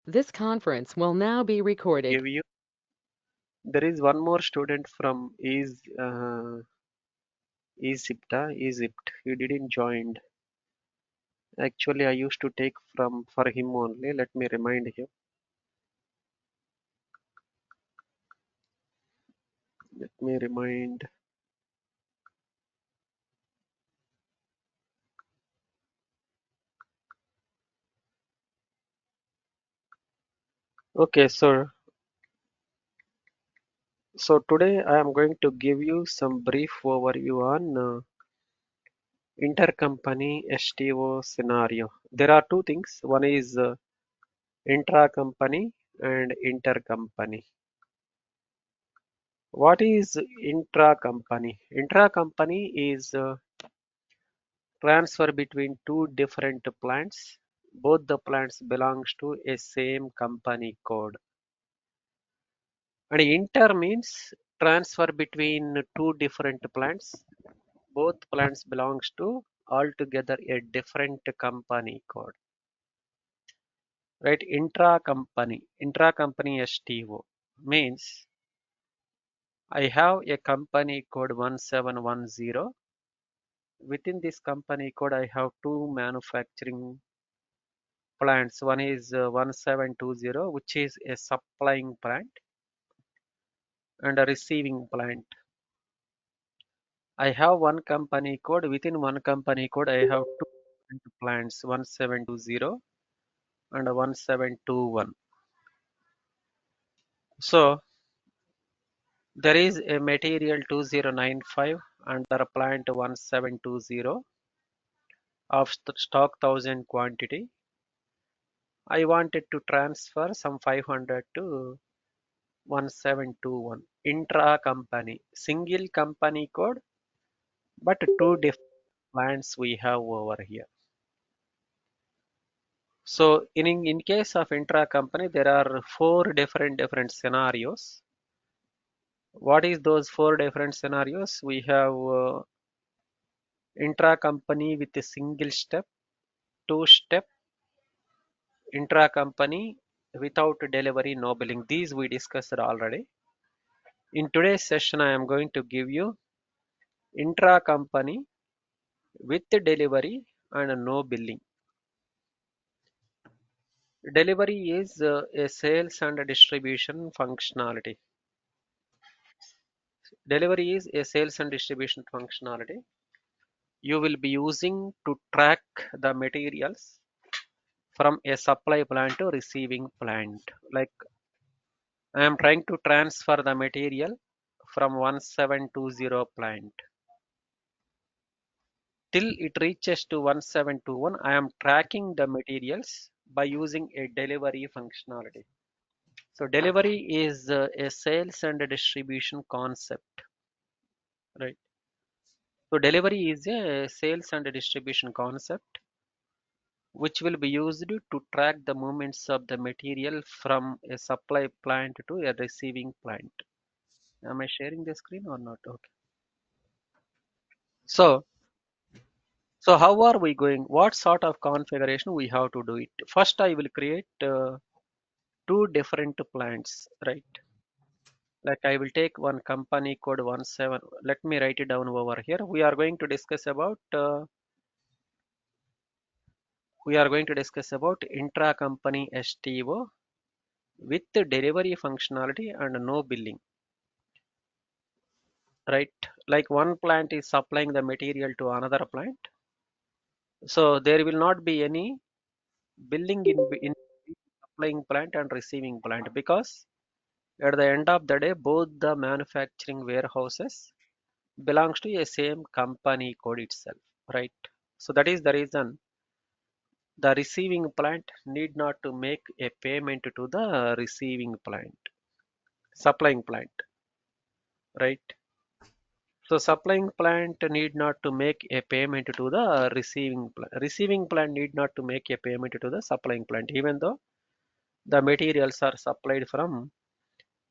This conference will now be recorded. Give you. There is one more student from Egypt. He didn't join. Actually, I used to take from for him only. Let me remind him. Let me remind. Okay, so today I am going to give you some brief overview on intercompany STO scenario. There are two things. One is intra-company and intercompany. What is intra-company? Intra-company is transfer between two different plants. Both the plants belongs to a same company code. And inter means transfer between two different plants. Both plants belongs to altogether a different company code. Right? Intra-company STO means I have a company code 1710. Within this company code, I have two manufacturing plants. One is 1720, which is a supplying plant, and a receiving plant. I have one company code. Within one company code, I have two different plants, 1720 and 1721. So there is a material 2095 under plant 1720 of stock 1000 quantity. I wanted to transfer some 500 to 1721 intra company, single company code, but two different plants we have over here. So in case of intra company, there are four different scenarios. What is those four different scenarios? We have intra company with a single step, two step, intra company without delivery, no billing. These we discussed already. In today's session, I am going to give you intra company with delivery and no billing. Delivery is a sales and distribution functionality. Delivery is a sales and distribution functionality you will be using to track the materials from a supply plant to receiving plant. Like I am trying to transfer the material from 1720 plant till it reaches to 1721. I am tracking the materials by using a delivery functionality. So delivery is a sales and distribution concept, right? So delivery is a sales and distribution concept which will be used to track the movements of the material from a supply plant to a receiving plant. Am I sharing the screen or not? Okay. So, so how are we going? What sort of configuration we have to do it? First, I will create two different plants, right? Like I will take one company code 17. Let me write it down over here. We are going to discuss about intra-company STO with the delivery functionality and no billing, right? Like one plant is supplying the material to another plant, so there will not be any billing in supplying plant and receiving plant because at the end of the day, both the manufacturing warehouses belongs to a same company code itself, right? So that is the reason the receiving plant need not to make a payment to the receiving plant, supplying plant, right? So supplying plant need not to make a payment to the receiving plant. Receiving plant need not to make a payment to the supplying plant, even though the materials are supplied from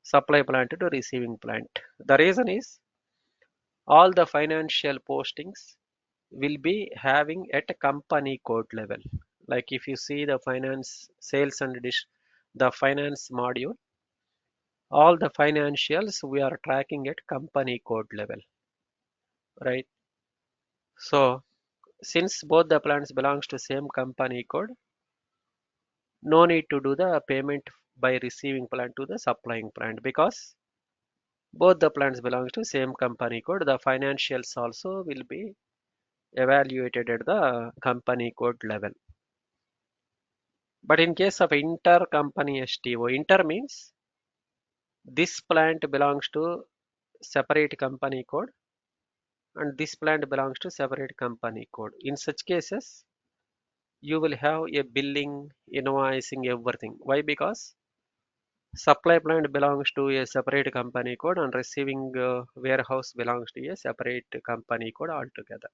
supply plant to receiving plant. The reason is all the financial postings will be having at a company code level. Like if you see the finance, sales and the finance module, all the financials we are tracking at company code level, right? So since both the plants belongs to same company code, no need to do the payment by receiving plant to the supplying plant because both the plants belongs to same company code. The financials also will be evaluated at the company code level. But in case of intercompany STO, inter means this plant belongs to separate company code and this plant belongs to separate company code. In such cases, you will have a billing, invoicing, everything. Why? Because supply plant belongs to a separate company code and receiving warehouse belongs to a separate company code altogether.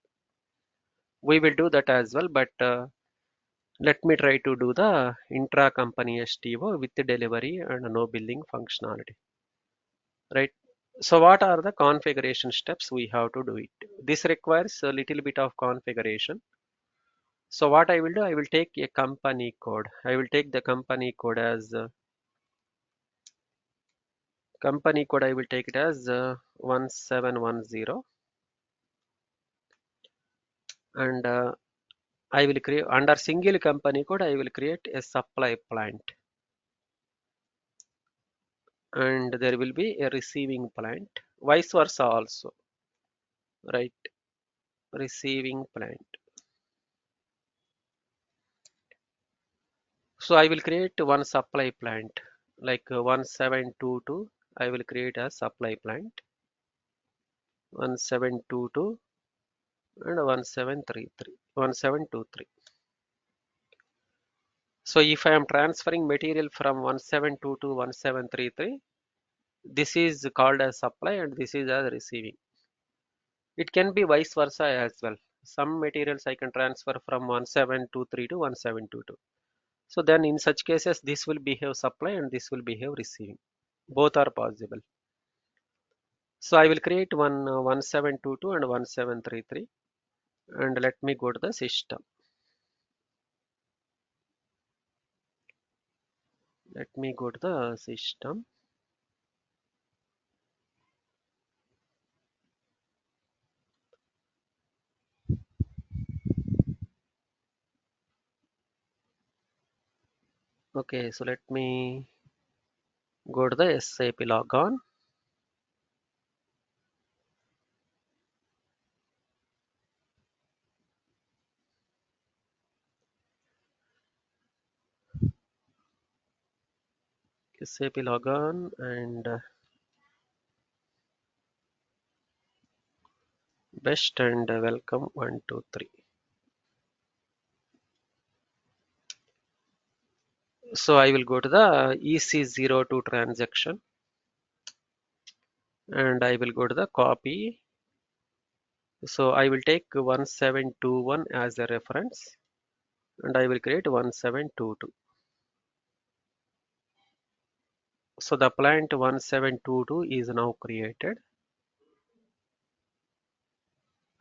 We will do that as well, but let me try to do the intra-company STO with the delivery and no billing functionality, right? So what are the configuration steps we have to do it? This requires a little bit of configuration. So what I will do, I will take a company code. I will take the company code as company code. I will take it as 1710, and I will create under single company code. I will create a supply plant, and there will be a receiving plant. Vice versa also, right? Receiving plant. So I will create one supply plant like 1722. I will create a supply plant 1722 and 1733, 1723. So if I am transferring material from 1722 to 1733, this is called as supply and this is as receiving. It can be vice versa as well. Some materials I can transfer from 1723 to 1722. So then in such cases, this will behave supply and this will behave receiving. Both are possible. So I will create one 1722 and 1733, and let me go to the system. Let me go to the system. Okay, so let me go to the SAP logon. SAP logon and best and welcome 1, 2, 3. So I will go to the EC02 transaction and I will go to the copy. So I will take 1721 as a reference and I will create 1722. So the plant 1722 is now created.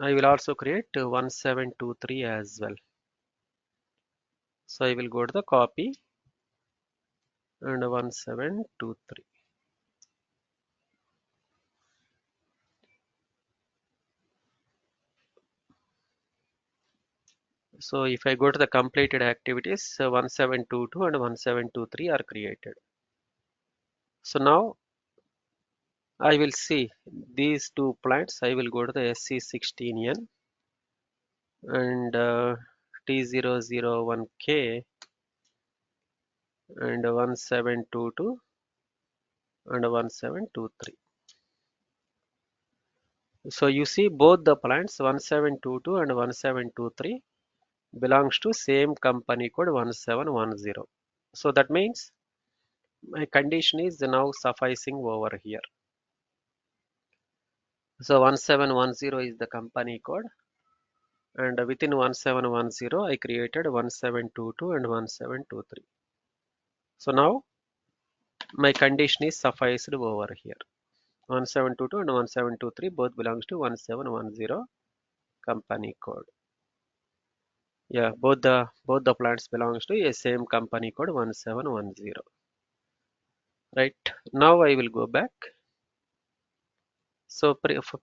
I will also create 1723 as well. So I will go to the copy and 1723. So if I go to the completed activities, 1722 and 1723 are created. So now I will see these two plants. I will go to the SC16N and T001K and 1722 and 1723. So you see both the plants 1722 and 1723 belongs to same company code 1710. So that means my condition is now sufficing over here. So 1710 is the company code, and within 1710 I created 1722 and 1723. So now my condition is sufficed over here. 1722 and 1723 both belongs to 1710 company code. Yeah, both the plants belongs to a same company code 1710. right? Now I will go back. So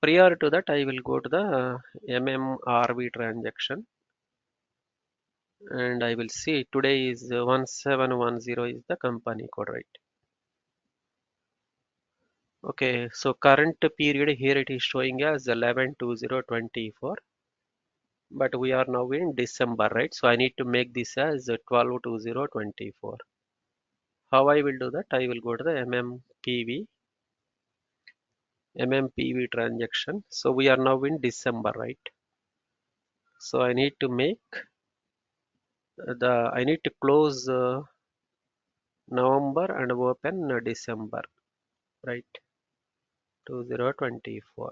prior to that, I will go to the MMRV transaction, and I will see today is 1710 is the company code, right? Okay, so current period here it is showing as 11/20/24, but we are now in December, right? So I need to make this as 12/20/24. How I will do that? I will go to the MMPV transaction. So we are now in December, right? So I need to make I need to close November and open December, right? 2024.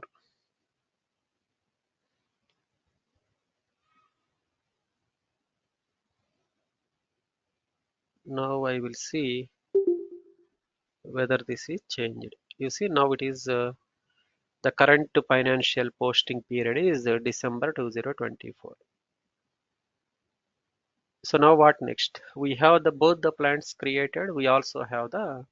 Now I will see whether this is changed. You see now it is the current financial posting period is December 2024. So now what next? We have the both the plants created. We also have the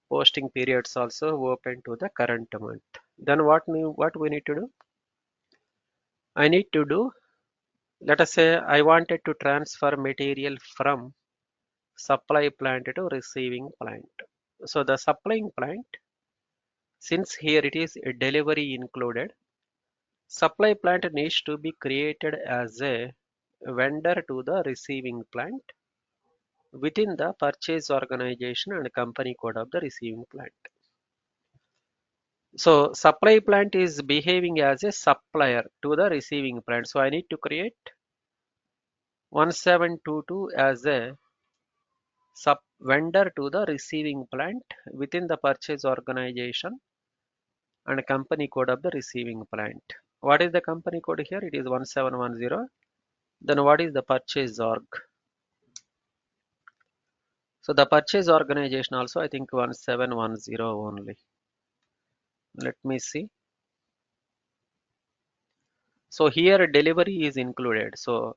posting periods also open to the current month. Then what we need to do? I need to do, let us say I wanted to transfer material from supply plant to receiving plant. So the supplying plant, since here it is a delivery included, supply plant needs to be created as a vendor to the receiving plant within the purchase organization and company code of the receiving plant. So supply plant is behaving as a supplier to the receiving plant. So I need to create 1722 as a sub vendor to the receiving plant within the purchase organization and company code of the receiving plant. What is the company code here? It is 1710. Then what is the purchase org? So the purchase organization also I think 1710 only. Let me see. So here delivery is included. So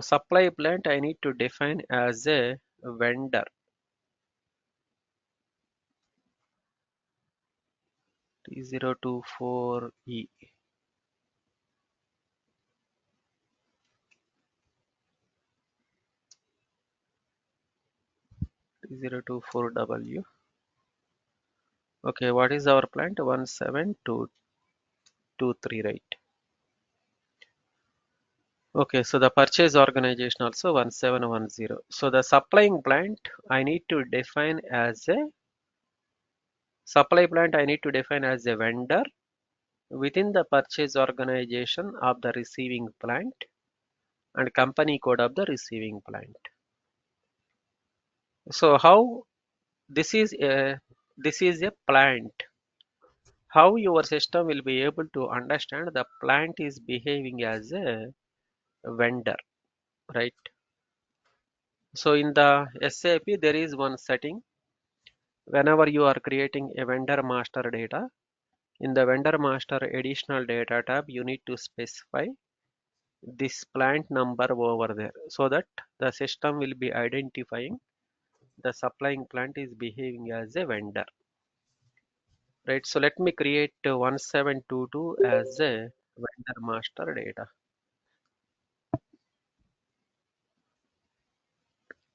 supply plant I need to define as a vendor. T024E. T024W. Okay, what is our plant? 17223, right? Okay, so the purchase organization also 1710. So the supplying plant I need to define as a vendor within the purchase organization of the receiving plant and company code of the receiving plant. So how this is a plant. How your system will be able to understand the plant is behaving as a vendor, right? So in the SAP there is one setting. Whenever you are creating a vendor master data, in the vendor master additional data tab, you need to specify this plant number over there so that the system will be identifying the supplying plant is behaving as a vendor, right? So let me create 1722 as a vendor master data.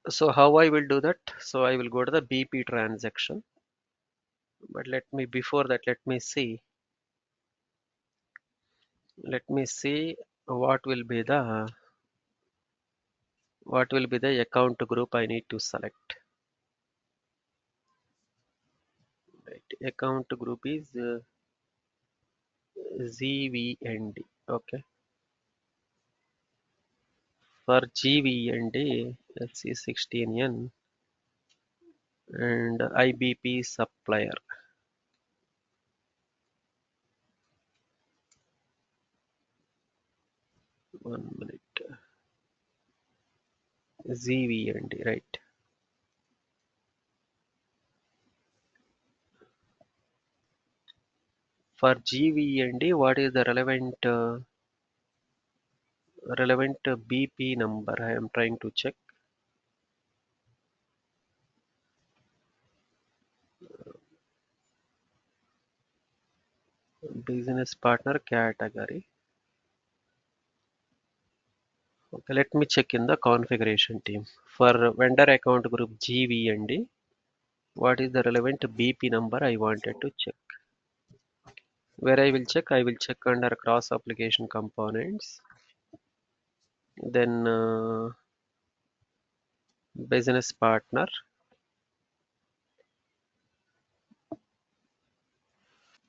So how I will do that? So I will go to the BP transaction, but before that let me see what will be the account group I need to select. Right, account group is ZVND. Okay, for GVND, SC16N and IBP supplier. 1 minute. ZVND, right? For GVND, what is the relevant BP number? I am trying to check. business partner category. Okay, let me check in the configuration team. For vendor account group GVND, what is the relevant BP number I wanted to check? Where I will check under cross application components. Then business partner.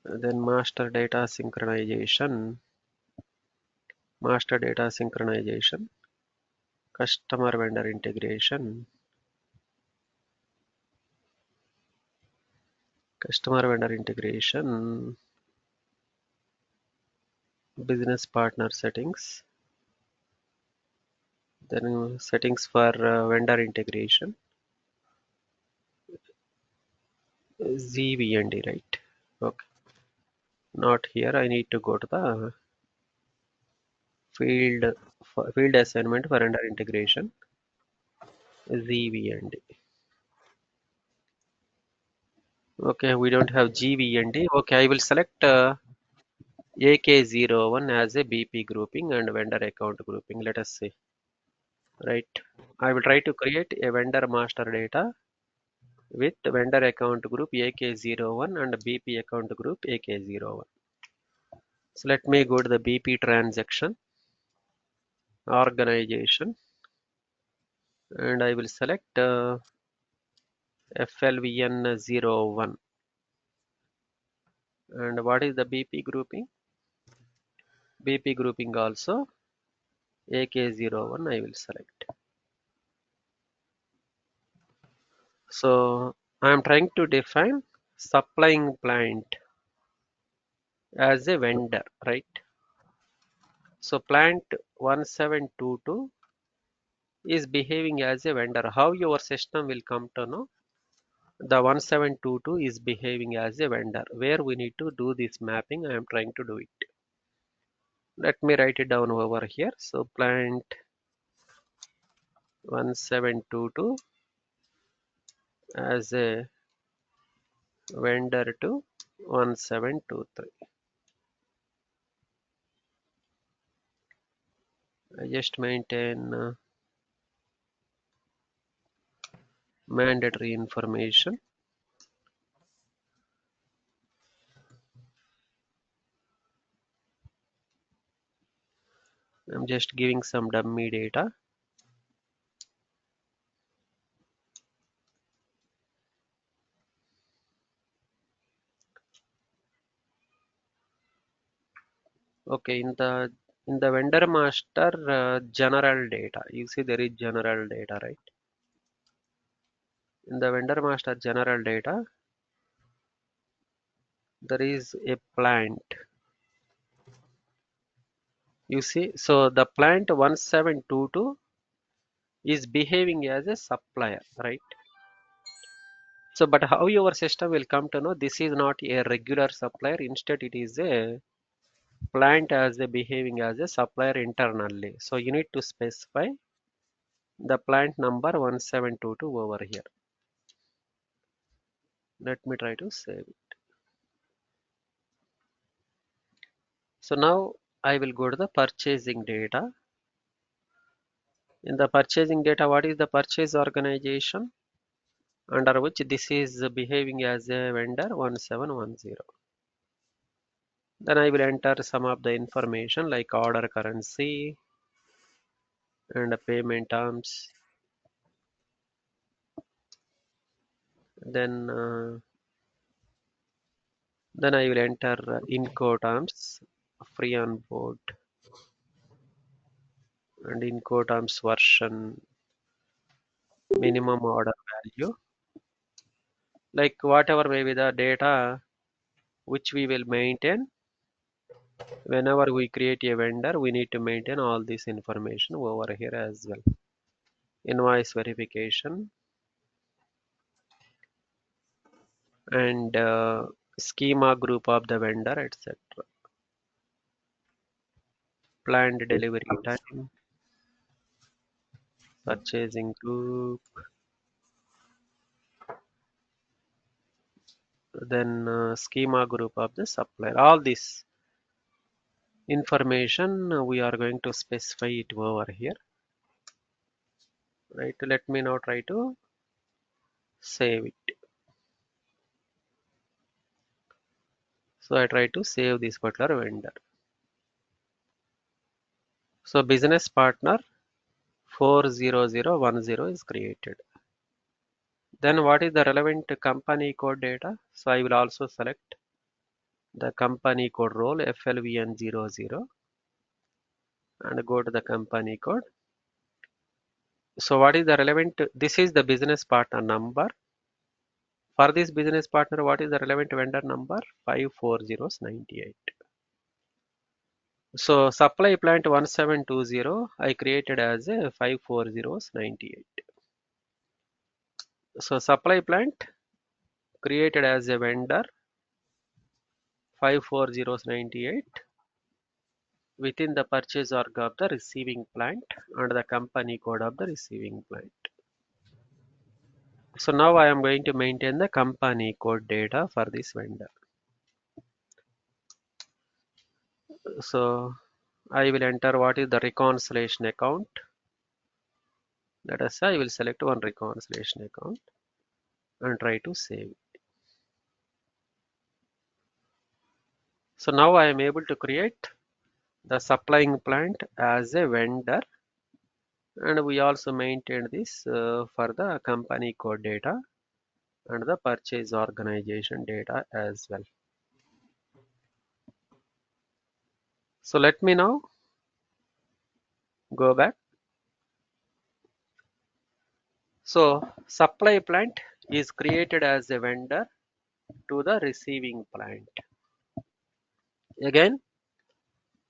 Then master data synchronization, customer vendor integration, business partner settings, then settings for vendor integration, ZVND, right? Okay, not here. I need to go to the field assignment for vendor integration, ZVND. Okay, we don't have GVND. Okay, I will select AK01 as a BP grouping and vendor account grouping. Let us see. Right. I will try to create a vendor master data with vendor account group AK01 and BP account group AK01. So let me go to the BP transaction organization and I will select FLVN01. And what is the BP grouping? BP grouping also AK01 I will select. So I am trying to define supplying plant as a vendor, right? So plant 1722 is behaving as a vendor. How your system will come to know the 1722 is behaving as a vendor? Where we need to do this mapping, I am trying to do it. Let me write it down over here. So plant 1722 as a vendor to 1723. I just maintain mandatory information. I'm just giving some dummy data. Okay, in the vendor master general data, you see there is general data, right? In the vendor master general data, there is a plant. You see, so the plant 1722 is behaving as a supplier, right? So, but how your system will come to know this is not a regular supplier, instead it is a plant as a behaving as a supplier internally. So you need to specify the plant number 1722 over here. Let me try to save it. So now I will go to the purchasing data. In the purchasing data, what is the purchase organization under which this is behaving as a vendor 1710. Then I will enter some of the information like order currency and payment terms. Then I will enter Incoterms, free on board, and Incoterms version, minimum order value, like whatever may be the data which we will maintain. Whenever we create a vendor, we need to maintain all this information over here as well. Invoice verification and schema group of the vendor, etc. Planned delivery time, purchasing group, then schema group of the supplier. All this information we are going to specify it over here, right? Let me now try to save it. So I try to save this particular vendor. So business partner 40010 is created. Then what is the relevant company code data? So I will also select the company code role FLVN00 and go to the company code. So what is the relevant? This is the business partner number. For this business partner, what is the relevant vendor number? 54098. So supply plant 1720 I created as a 54098. So supply plant created as a vendor 54098 within the purchase org of the receiving plant and the company code of the receiving plant. So now I am going to maintain the company code data for this vendor. So I will enter what is the reconciliation account. Let us say I will select one reconciliation account and try to save. So now I am able to create the supplying plant as a vendor, and we also maintain this for the company code data and the purchase organization data as well. So let me now go back. So supply plant is created as a vendor to the receiving plant. Again,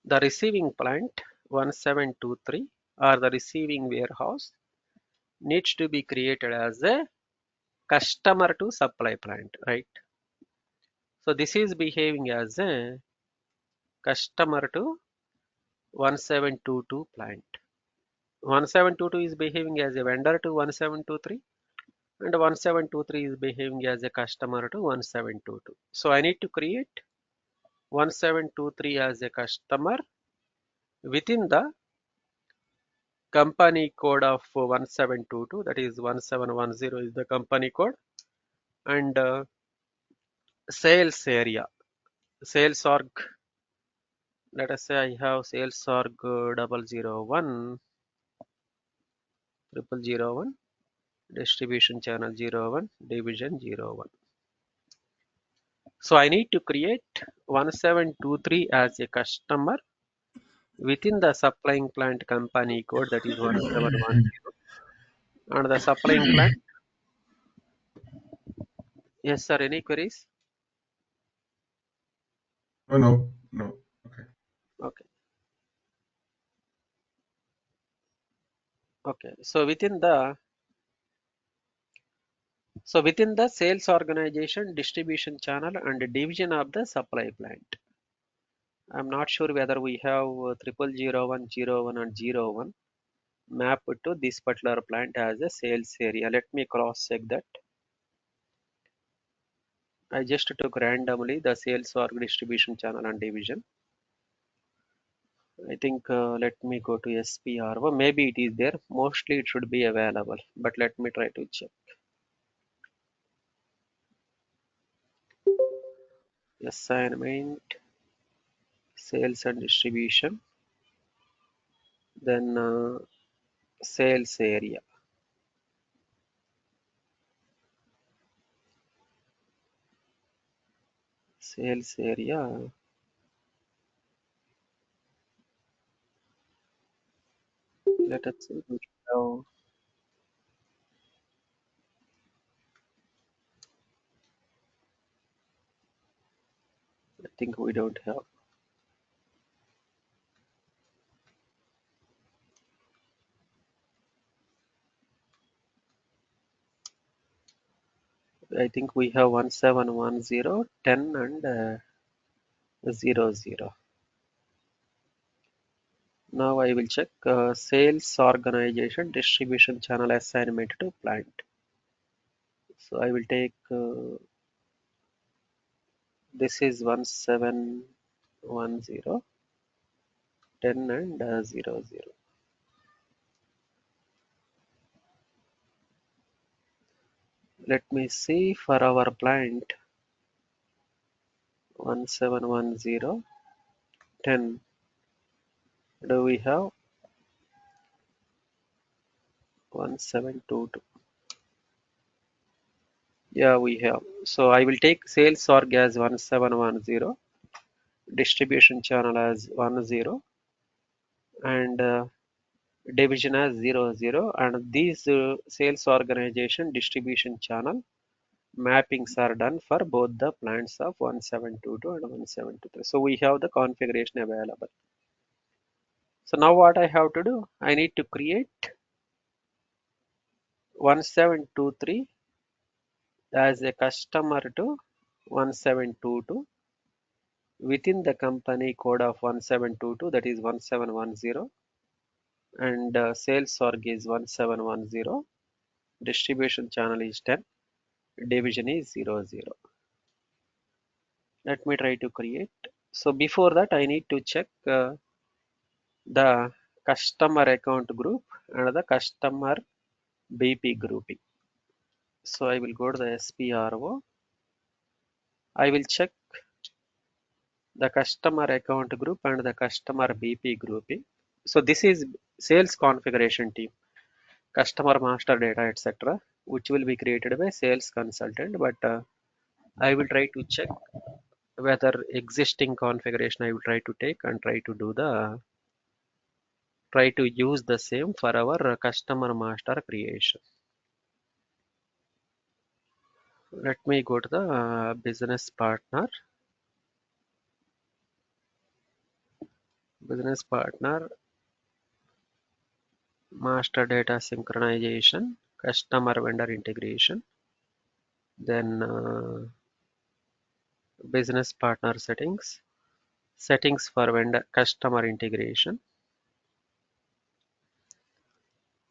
the receiving plant 1723 or the receiving warehouse needs to be created as a customer to supply plant, right? So this is behaving as a customer to 1722 plant. 1722 is behaving as a vendor to 1723 and 1723 is behaving as a customer to 1722. So I need to create 1723 as a customer within the company code of 1722, that is 1710 is the company code, and sales area, sales org, let us say I have sales org 001 0001 distribution channel 01 division 01. So I need to create 1723 as a customer within the supplying plant company code, that is 1710, and the supplying plant. Yes sir, any queries? Oh, no, no. Okay. Okay. Okay. So within the sales organization, distribution channel and division of the supply plant, I'm not sure whether we have 000101 and 01 mapped to this particular plant as a sales area. Let me cross check that. I just took randomly the sales org, distribution channel and division. I think let me go to SPRO. Maybe it is there. Mostly it should be available, but let me try to check. Assignment, sales and distribution, then sales area. Sales area. Let us see. We have, I think we don't have. I think we have 1710, 10 and 00. Now I will check sales organization distribution channel assignment to plant. So I will take This is 1710, 10 and 00. Let me see for our plant 1710, 10. Do we have 1722? Yeah, we have. So I will take sales org as 1710, distribution channel as 10, and division as 00. And these sales organization distribution channel mappings are done for both the plants of 1722 and 1723. So we have the configuration available. So now what I have to do, I need to create 1723 as a customer to 1722 within the company code of 1722, that is 1710, and sales org is 1710, distribution channel is 10, division is 00. Let me try to create. So before that I need to check the customer account group and the customer BP grouping. So I will go to the SPRO. I will check the customer account group and the customer BP grouping. So this is sales configuration team, customer master data, etc., which will be created by sales consultant. But I will try to check whether existing configuration I will try to take and try to use the same for our customer master creation. Let me go to the business partner master data synchronization, customer vendor integration, then business partner settings for vendor customer integration,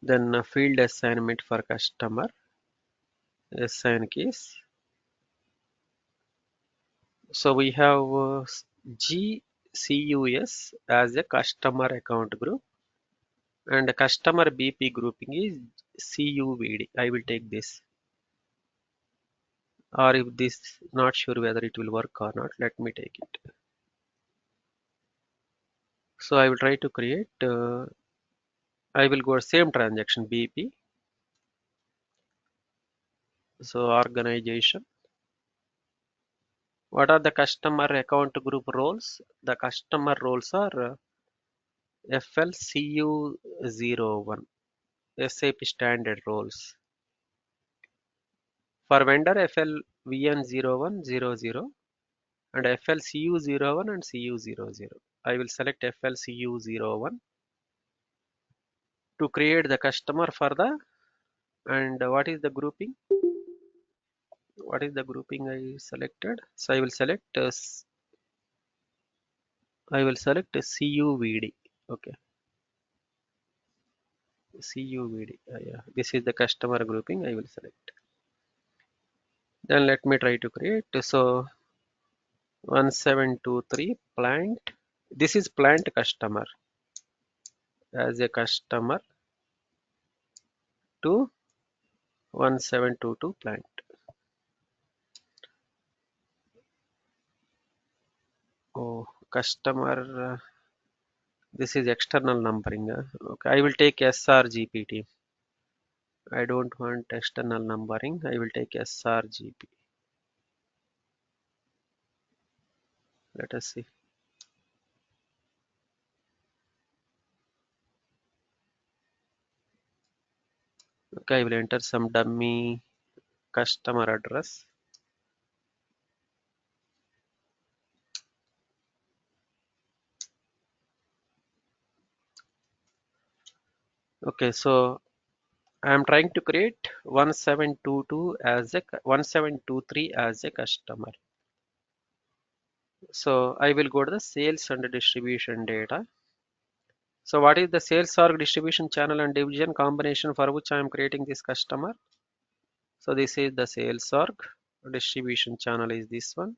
then field assignment for customer, assign keys. So we have GCUS as a customer account group, and customer BP grouping is CUVD. I will take this, or if this not sure whether it will work or not, let me take it. So I will try to create, I will go same transaction BP. So organization, what are the customer account group roles? The customer roles are FLCU01, SAP standard roles. For vendor FLVN0100 and FLCU01 and CU00. I will select FLCU01 to create the customer for the, and what is the grouping? What is the grouping I selected? So I will select CUVD. Okay, CUVD. Yeah, this is the customer grouping I will select. Then let me try to create. So 1723 plant. This is plant customer as a customer to 1722 plant. Oh, customer. This is external numbering. Okay, I will take SRGPT. I don't want external numbering. I will take SRGP. Let us see. Okay, I will enter some dummy customer address. Okay, so I am trying to create 1722 as a 1723 as a customer. So I will go to the sales and distribution data. So what is the sales org distribution channel and division combination for which I am creating this customer? So this is the sales org, distribution channel is this one,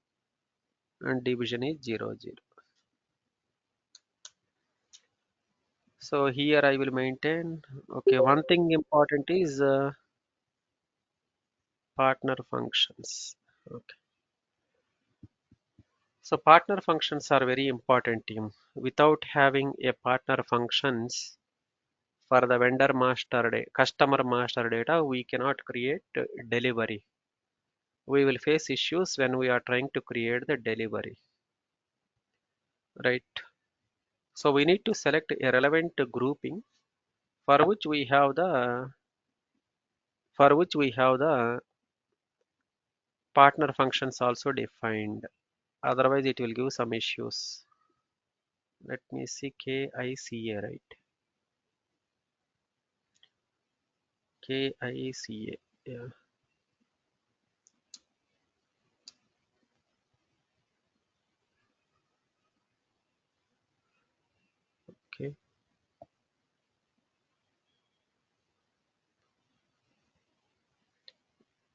and division is 0, 0. So here I will maintain. Okay, one thing important is partner functions. Okay. So partner functions are very important, team. Without having a partner functions for the vendor master customer master data, we cannot create delivery. We will face issues when we are trying to create the delivery, right? So we need to select a relevant grouping for which we have the partner functions also defined. Otherwise, it will give some issues. Let me see KICA, right? KICA. Yeah. Okay.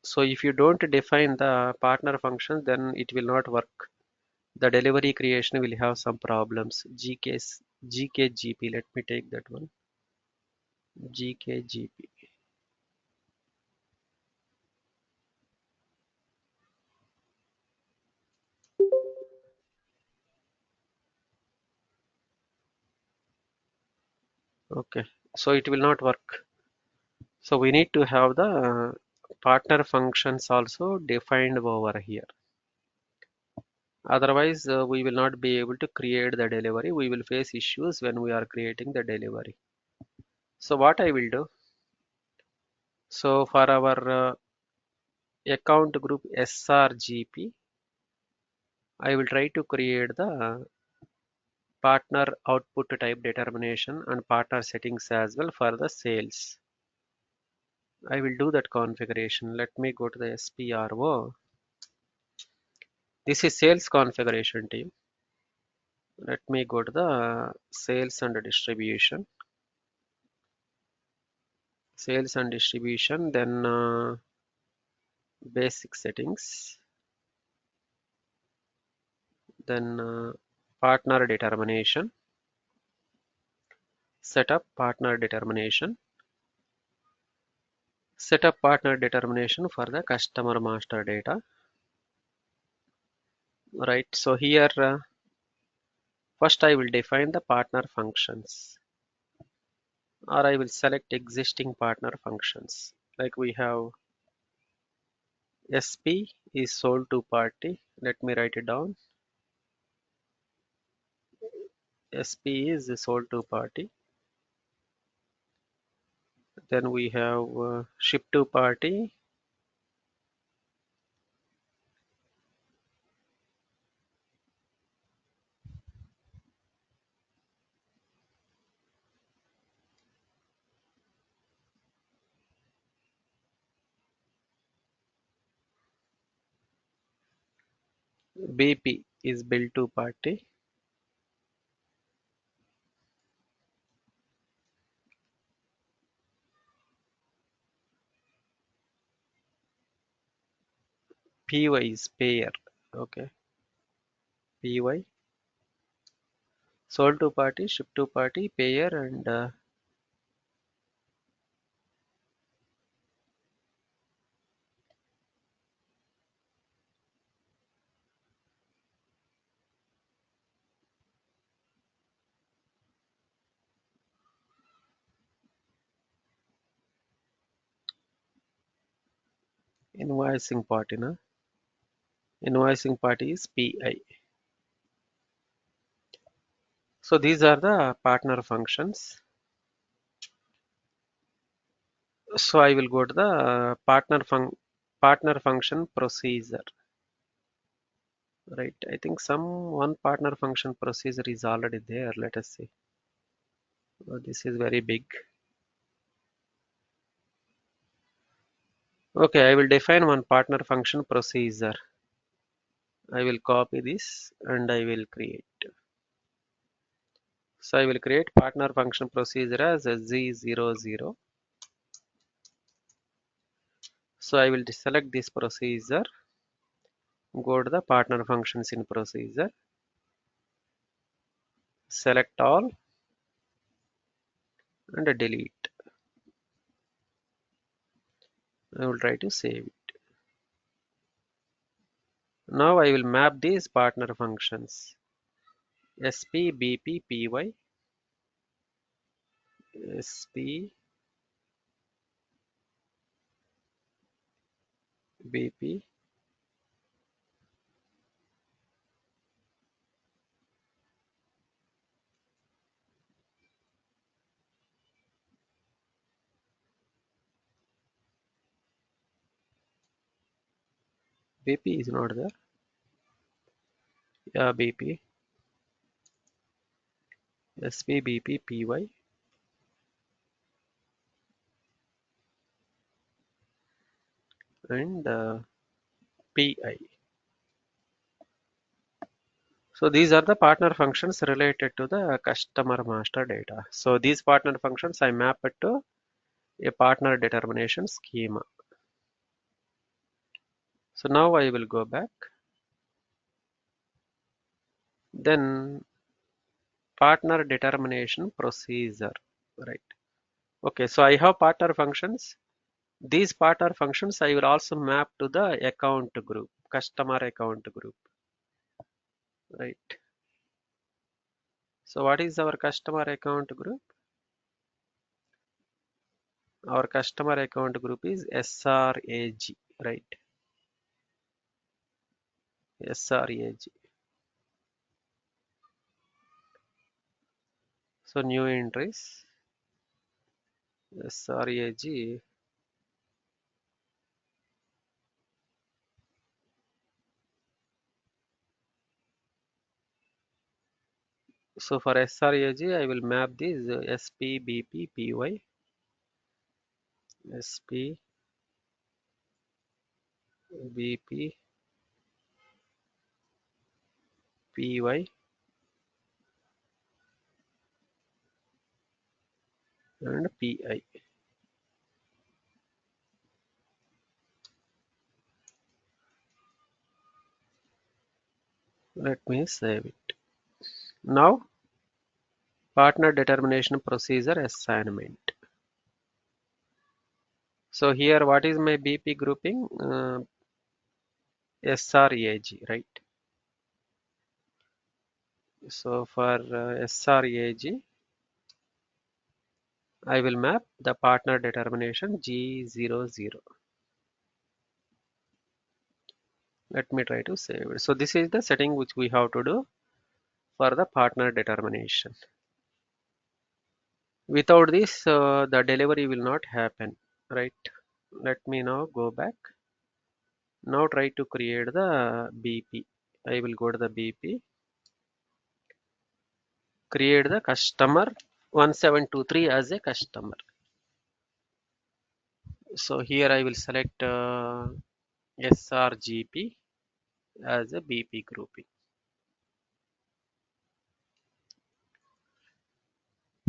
So if you don't define the partner functions, then it will not work. The delivery creation will have some problems. GKGP. Let me take that one. GKGP. Okay. So it will not work. So we need to have the partner functions also defined over here. Otherwise, we will not be able to create the delivery. We will face issues when we are creating the delivery. So what I will do, so for our account group SRGP, I will try to create the partner output type determination and partner settings as well for the sales. I will do that configuration. Let me go to the SPRO. This is sales configuration, team. Let me go to the sales and distribution. Sales and distribution, then basic settings, then partner determination, setup partner determination, setup partner determination for the customer master data. Right, so here first I will define the partner functions, or I will select existing partner functions. Like we have SP is sold to party. Let me write it down. SP is sold to party. Then we have ship to party. BP is bill to party. PY is payer. Okay. PY. Sold to party, ship to party, payer, and invoicing party. Na? Invoicing party is PI. So these are the partner functions. So I will go to the partner function procedure. Right. I think one partner function procedure is already there. Let us see. Oh, this is very big. Okay, I will define one partner function procedure. I will copy this and I will create. So I will create partner function procedure as a Z00. So I will select this procedure. Go to the partner functions in procedure, select all and delete. I will try to save it. Now I will map these partner functions SP, BP, PY, SP, BP, BP is not there. Yeah, BP, SP, BP, PY, and PI. So these are the partner functions related to the customer master data. So these partner functions I map it to a partner determination schema. So now I will go back. Then partner determination procedure, right? Okay, so I have partner functions. These partner functions I will also map to the account group, customer account group, right? So what is our customer account group? Our customer account group is SRAG, right? SRAG. So new entries, SRAG. So for SRAG, I will map these SP, BP, PY, SP, BP, PY, and PI. Let me save it. Now, partner determination procedure assignment. So here, what is my BP grouping? SRAG, right? So for SRAG, I will map the partner determination G00. Let me try to save it. So this is the setting which we have to do for the partner determination. Without this, the delivery will not happen, right? Let me now go back. Now try to create the BP. I will go to the BP, create the customer 1723 as a customer. So here I will select SRGP as a BP grouping.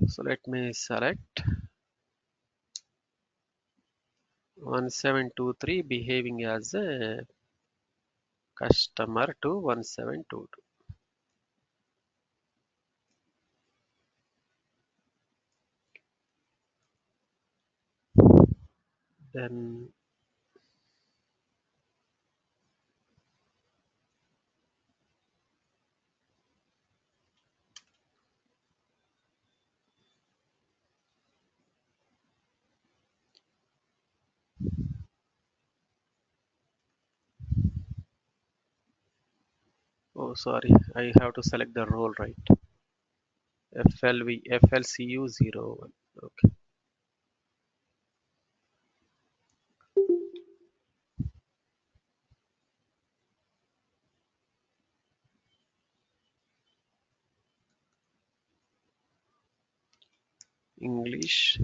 So let me select 1723 behaving as a customer to 1722. Then oh sorry, I have to select the role, right? FLCU01. Okay. English.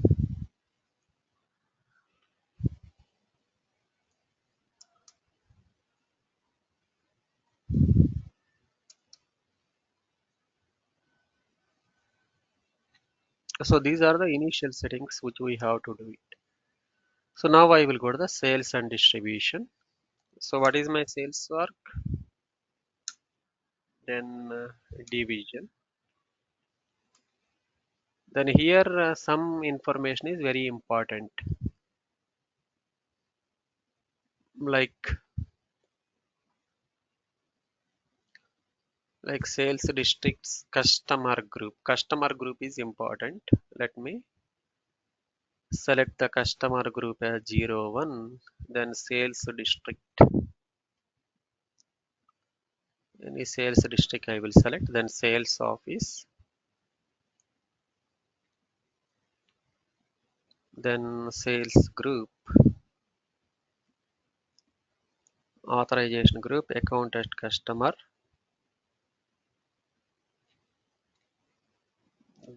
So these are the initial settings which we have to do it. So now I will go to the sales and distribution. So what is my sales work? Then division. Then here some information is very important, like sales districts customer group. Customer group is important. Let me select the customer group as 01, then sales district. Any sales district I will select, then sales office, then sales group, authorization group, account at customer,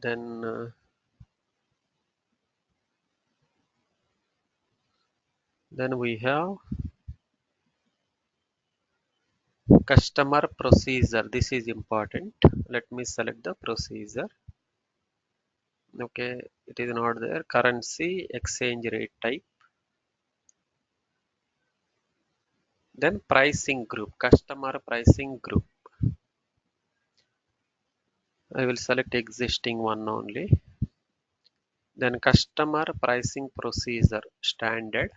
then we have customer procedure. This is important. Let me select the procedure. Okay, it is not there. Currency, exchange rate type, then pricing group, customer pricing group. I will select existing one only. Then customer pricing procedure standard,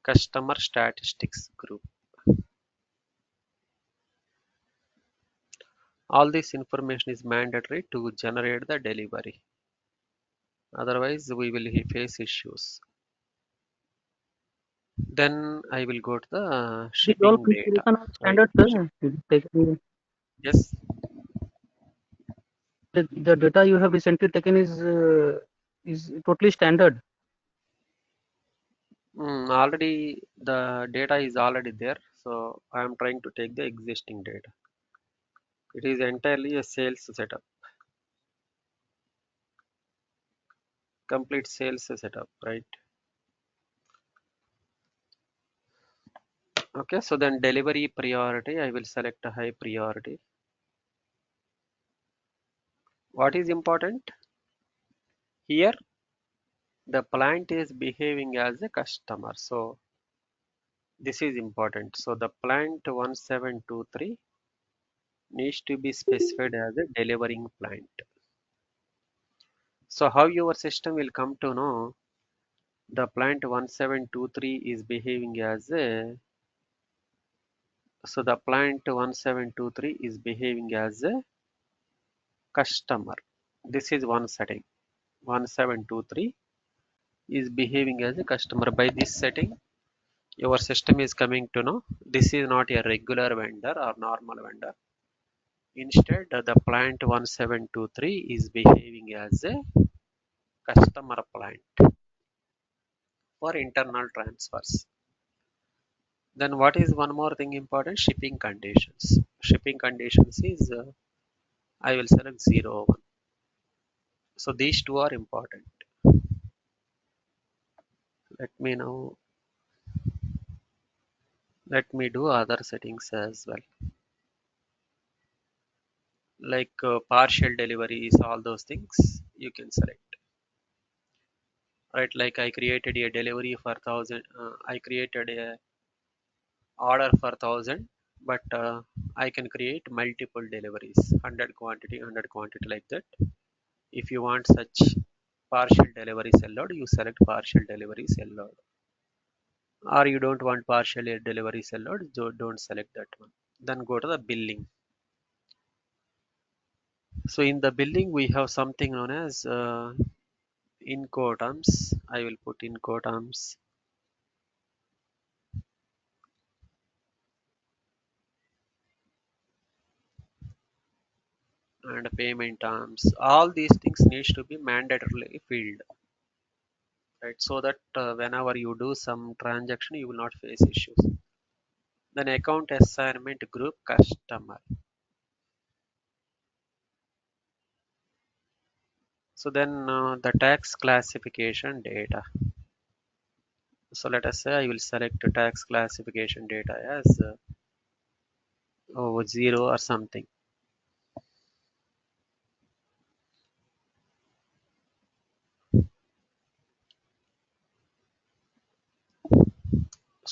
customer statistics group. All this information is mandatory to generate the delivery. Otherwise, we will face issues. Then I will go to the These all shipping data. configuration are Right? standard, sir. Yes. The data you have recently taken is totally standard. Already the data is already there. So I am trying to take the existing data. It is entirely a sales setup. Complete sales setup, right? Okay, so then delivery priority, I will select a high priority. What is important? Here, the plant is behaving as a customer. So this is important. So the plant 1723 needs to be specified as a delivering plant. So how your system will come to know the plant 1723 is behaving as a, so the plant 1723 is behaving as a customer. This is one setting. 1723 is behaving as a customer. By this setting, your system is coming to know this is not a regular vendor or normal vendor. Instead, the plant 1723 is behaving as a customer plant for internal transfers. Then what is one more thing important? Shipping conditions. Shipping conditions is I will select 01. So these two are important. Let me now, let me do other settings as well. Like partial deliveries, all those things you can select. Right, like I created a delivery for 1000. I created a order for 1000, but I can create multiple deliveries, 100 quantity like that. If you want such partial deliveries allowed, you select partial deliveries allowed, or you don't want partial deliveries allowed, so don't select that one. Then go to the billing. So in the billing we have something known as Incoterms. I will put Incoterms, and payment terms. All these things needs to be mandatorily filled, right? So that whenever you do some transaction, you will not face issues. Then account assignment group customer. So then the tax classification data. So let us say I will select the tax classification data as 0 or something.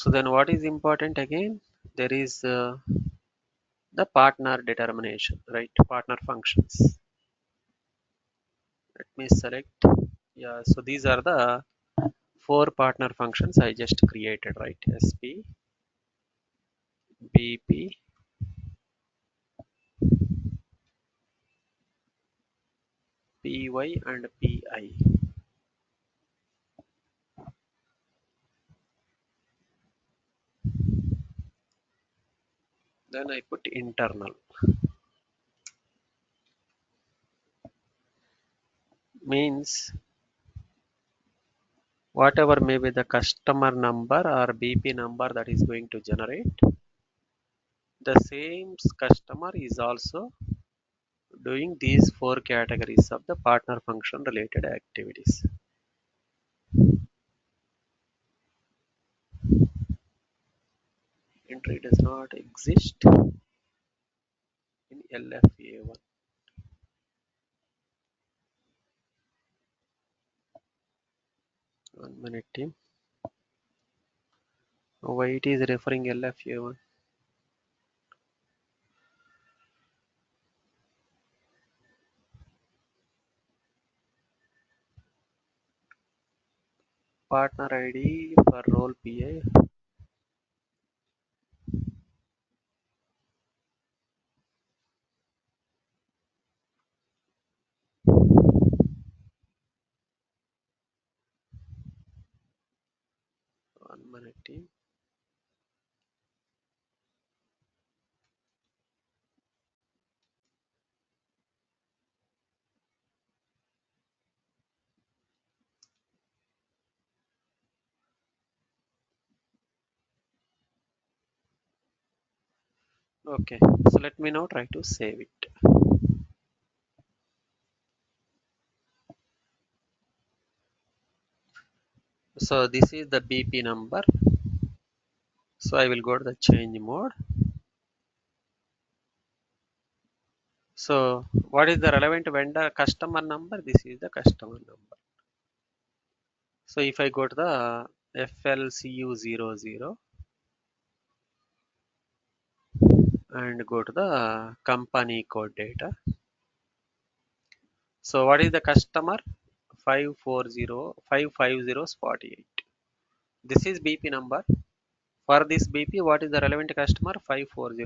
So then what is important again? There is the partner determination, right? Partner functions. Let me select. Yeah, so these are the four partner functions I just created, right? SP, BP, PY, and PI. Then I put internal. Means whatever may be the customer number or BP number that is going to generate, the same customer is also doing these four categories of the partner function related activities. Entry does not exist in LFA1. One minute, team. Why it is referring LFA1? Partner ID for role PA. One minute, team. Okay, so let me now try to save it. So this is the BP number. So I will go to the change mode. So what is the relevant vendor customer number? This is the customer number. So if I go to the FLCU00 and go to the company code data. So what is the customer? 550 This is BP number. For this BP, what is the relevant customer? 540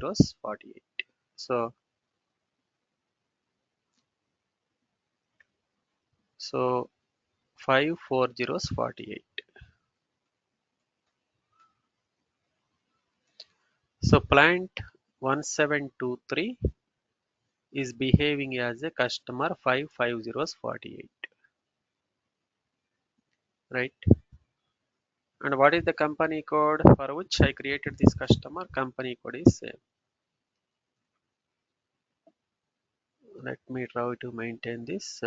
So 540 So plant 1723 is behaving as a customer 550 right? And what is the company code for which I created this customer? Company code is same. Let me try to maintain this.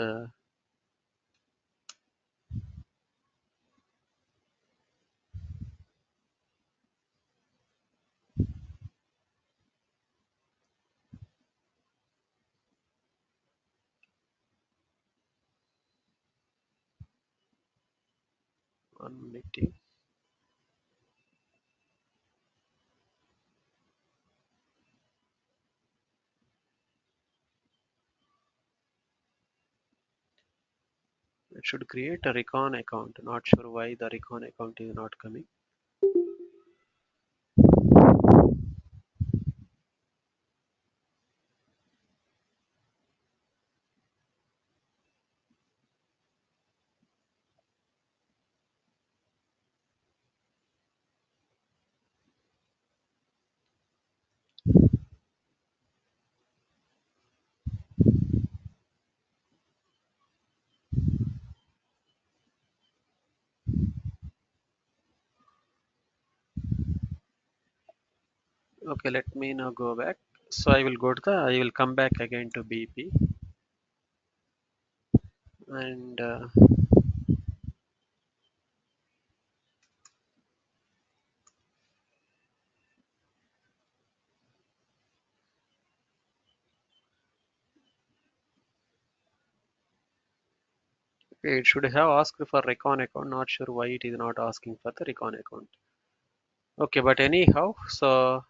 One minute. It should create a Recon account. Not sure why the Recon account is not coming. Okay, let me now go back. So I will go to I will come back again to BP and it should have asked for Recon account. Not sure why it is not asking for the Recon account. Okay, but anyhow, so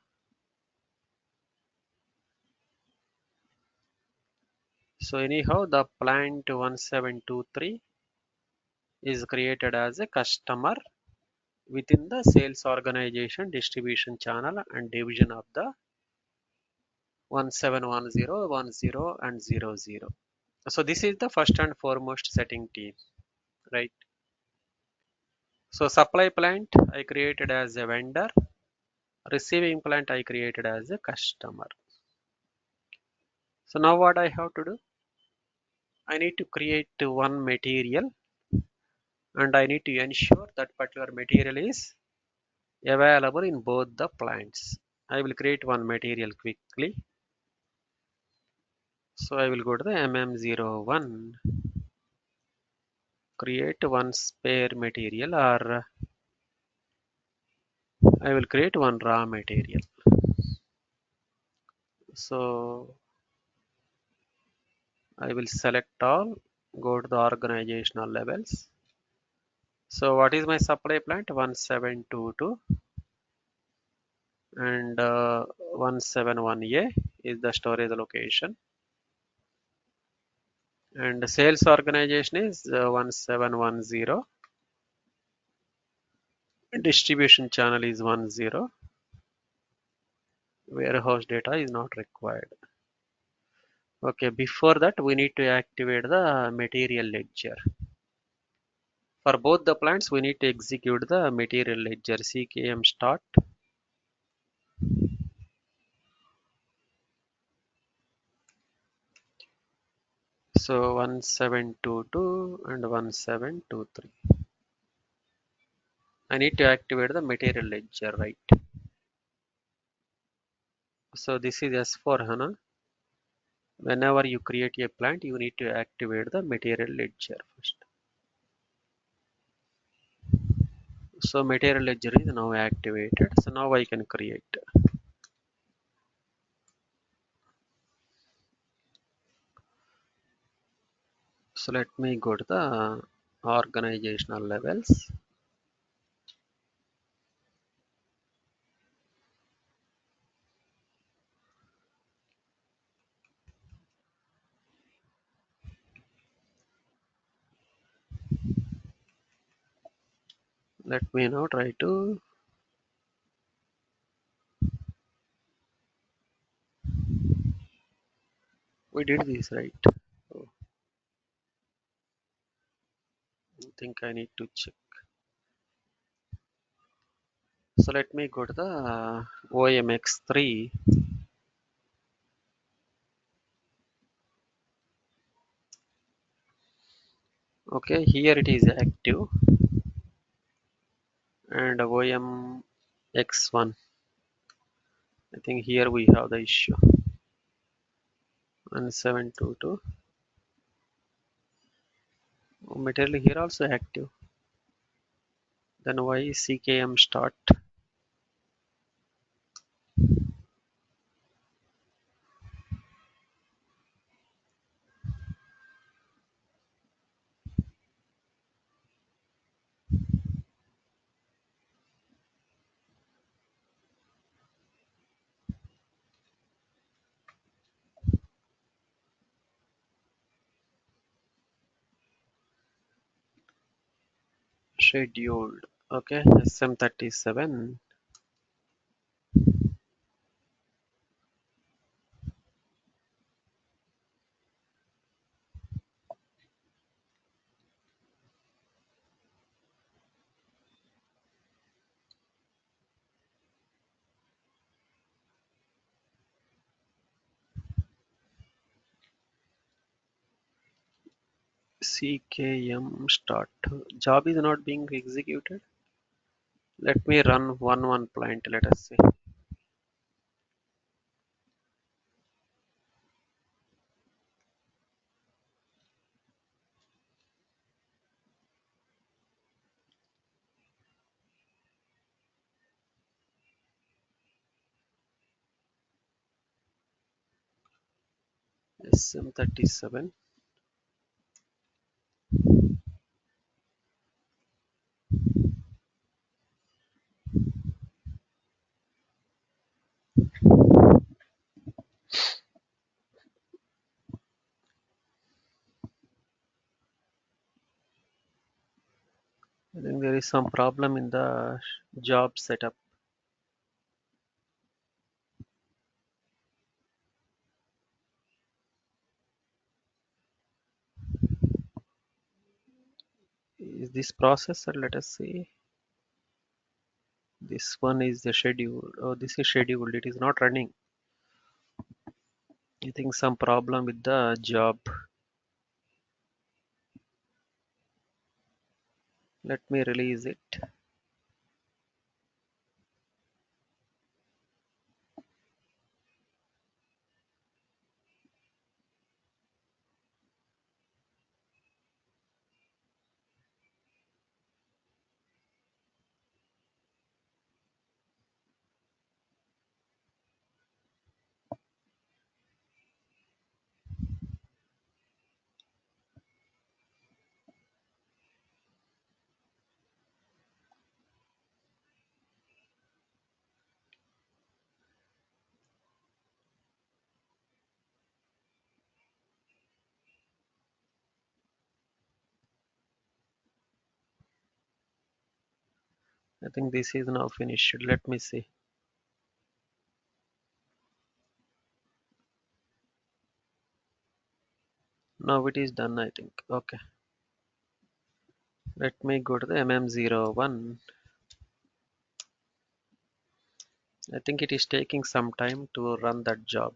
anyhow the plant 1723 is created as a customer within the sales organization, distribution channel and division of the 1710, 10 and 00. So this is the first and foremost setting team, right? So supply plant I created as a vendor, receiving plant I created as a customer. So now what I have to do? I need to create one material and I need to ensure that particular material is available in both the plants. I will create one material quickly. So I will go to the MM01, create one spare material, or I will create one raw material. So I will select all, go to the organizational levels. So what is my supply plant? 1722 and 171A is the storage location, and the sales organization is 1710, distribution channel is 10, warehouse data is not required. Okay, before that we need to activate the material ledger. For both the plants we need to execute the material ledger. CKM start. So 1722 and 1723. I need to activate the material ledger, right? So this is S/4HANA. Whenever you create a plant, you need to activate the material ledger first. So material ledger is now activated. So now I can create. So let me go to the organizational levels. Let me now try to. We did this right. Oh, I think I need to check. So let me go to the OMX3. Okay, here it is active, and OMX1. I think here we have the issue. 1722. Material here also active. Then why CKM start? Scheduled. Okay, SM37. CKM start. Job is not being executed. Let me run one plant, let us say. SM37. is some problem in the job setup. Is this processor? Let us see. This one is the schedule. Oh, this is scheduled. It is not running. I think some problem with the job. Let me release it. I think this is now finished. Let me see. Now it is done, I think. Okay. Let me go to the MM01. I think it is taking some time to run that job.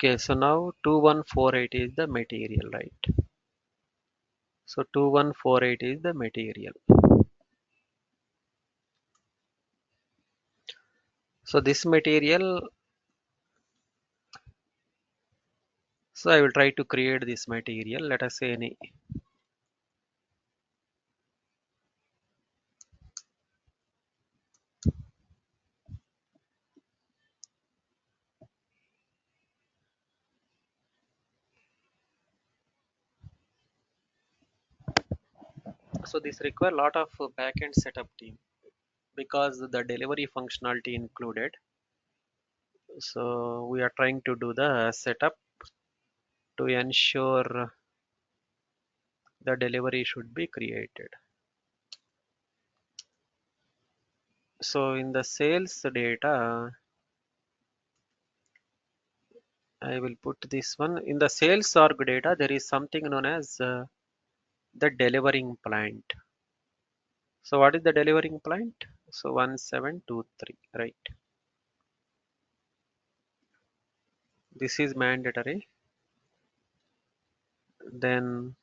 Okay, so now 2148 is the material, right? So 2148 is the material. So this material, so I will try to create this material. Let us say any. So this require a lot of backend setup team because the delivery functionality included. So we are trying to do the setup to ensure the delivery should be created. So in the sales data, I will put this one. In the sales org data, there is something known as the delivering plant. So what is the delivering plant? So 1723, right? This is mandatory. Then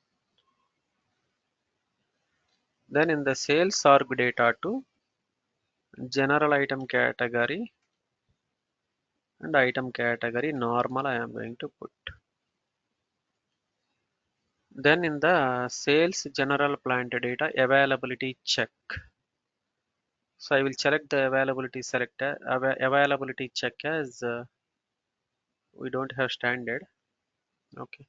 in the sales org data to general item category and item category normal I am going to put. Then in the sales general plant data availability check. So I will select the availability selector availability check as we don't have standard. Okay.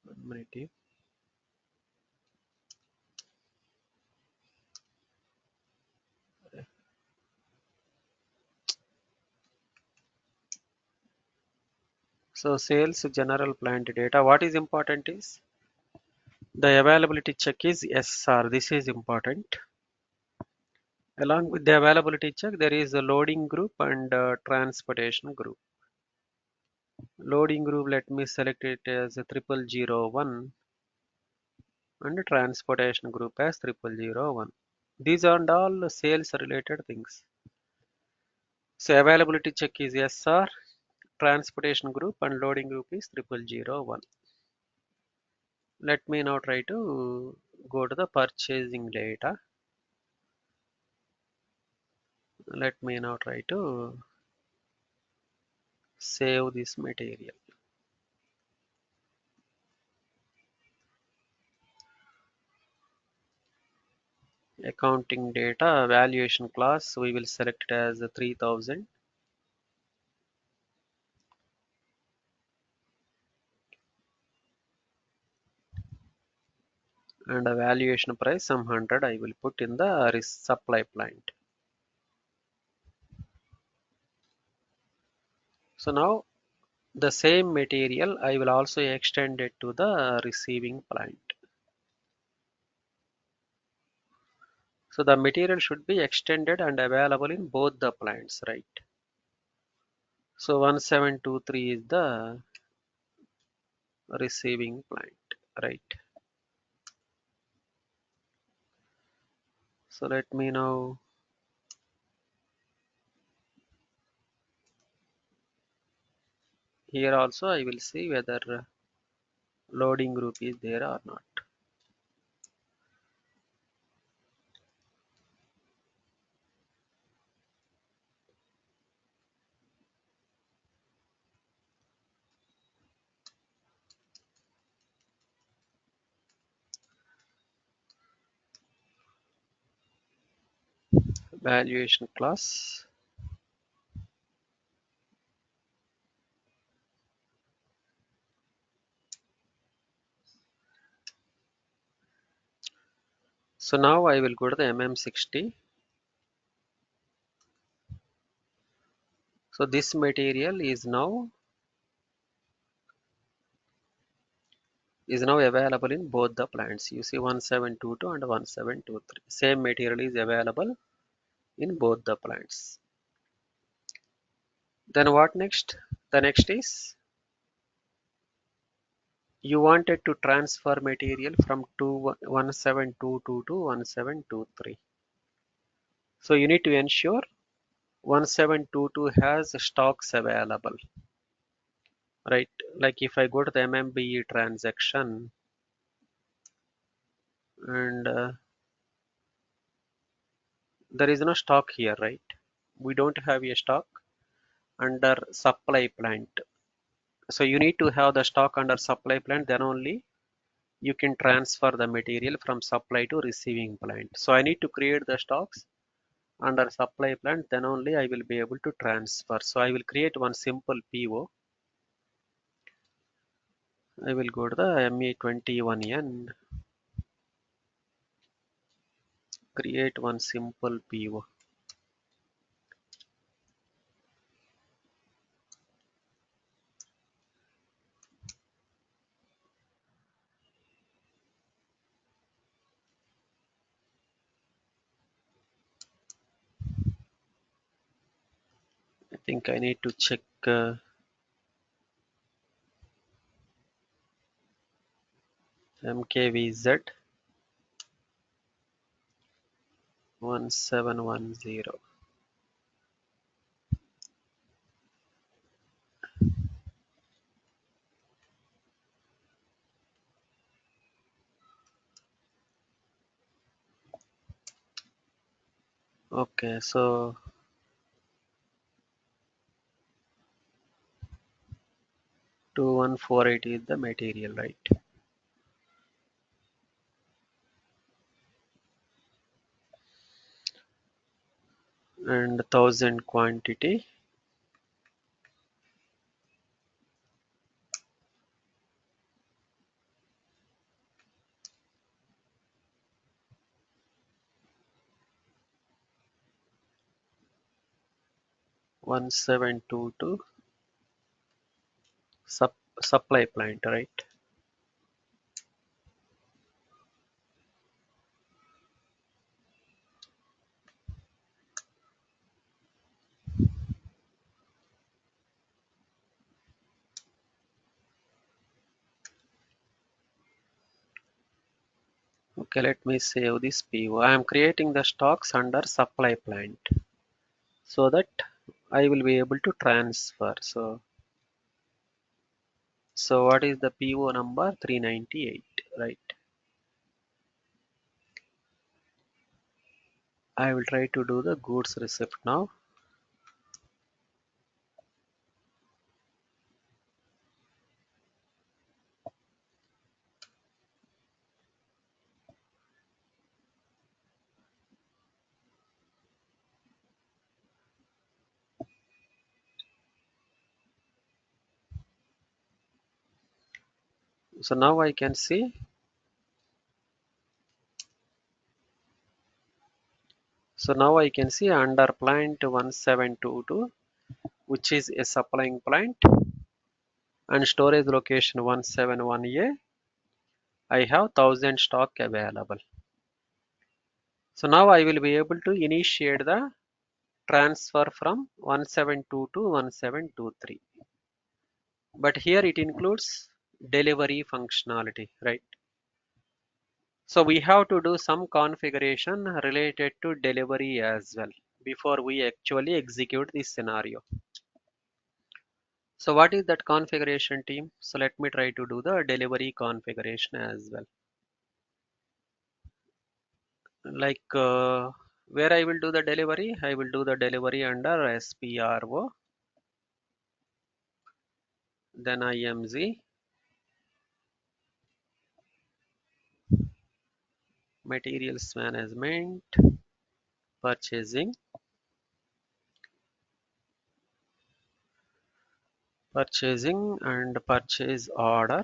One minute. So sales general plant data. What is important is the availability check is SR. This is important. Along with the availability check, there is a loading group and transportation group. Loading group, let me select it as a 0001 and transportation group as 0001. These are all sales related things. So availability check is SR, transportation group and loading group is 0001. Let me now try to go to the purchasing data. Let me now try to save this material. Accounting data, valuation class, we will select it as 3000. And a valuation price, some 100, I will put in the supply plant. So now the same material I will also extend it to the receiving plant. So the material should be extended and available in both the plants, right? So 1723 is the receiving plant, right? So let me now here also I will see whether loading group is there or not. Valuation class. So now I will go to the MM60. So this material is now available in both the plants. You see 1722 and 1723. Same material is available in both the plants. Then what next? The next is you wanted to transfer material from 1722 to 1723. So you need to ensure 1722 has stocks available, right? Like if I go to the MMBE transaction and there is no stock here, right? We don't have a stock under supply plant. So you need to have the stock under supply plant, then only you can transfer the material from supply to receiving plant. So I need to create the stocks under supply plant, then only I will be able to transfer. So I will create one simple PO. I will go to the ME21N, create one simple PO. I think I need to check MKVZ 1710. Okay, so 2148 is the material, right? And 1000 quantity. One seven two two supply plant, right? Okay, let me save this PO. I am creating the stocks under supply plant so that I will be able to transfer. So what is the PO number? 398, right? I will try to do the goods receipt now. So now I can see. So now I can see under plant 1722, which is a supplying plant, and storage location 171A, I have 1000 stock available. So now I will be able to initiate the transfer from 1722 to 1723. But here it includes delivery functionality, right? So we have to do some configuration related to delivery as well before we actually execute this scenario. So what is that configuration, team? So let me try to do the delivery configuration as well. Like where I will do the delivery? I will do the delivery under SPRO, then IMZ, materials management, purchasing, and purchase order,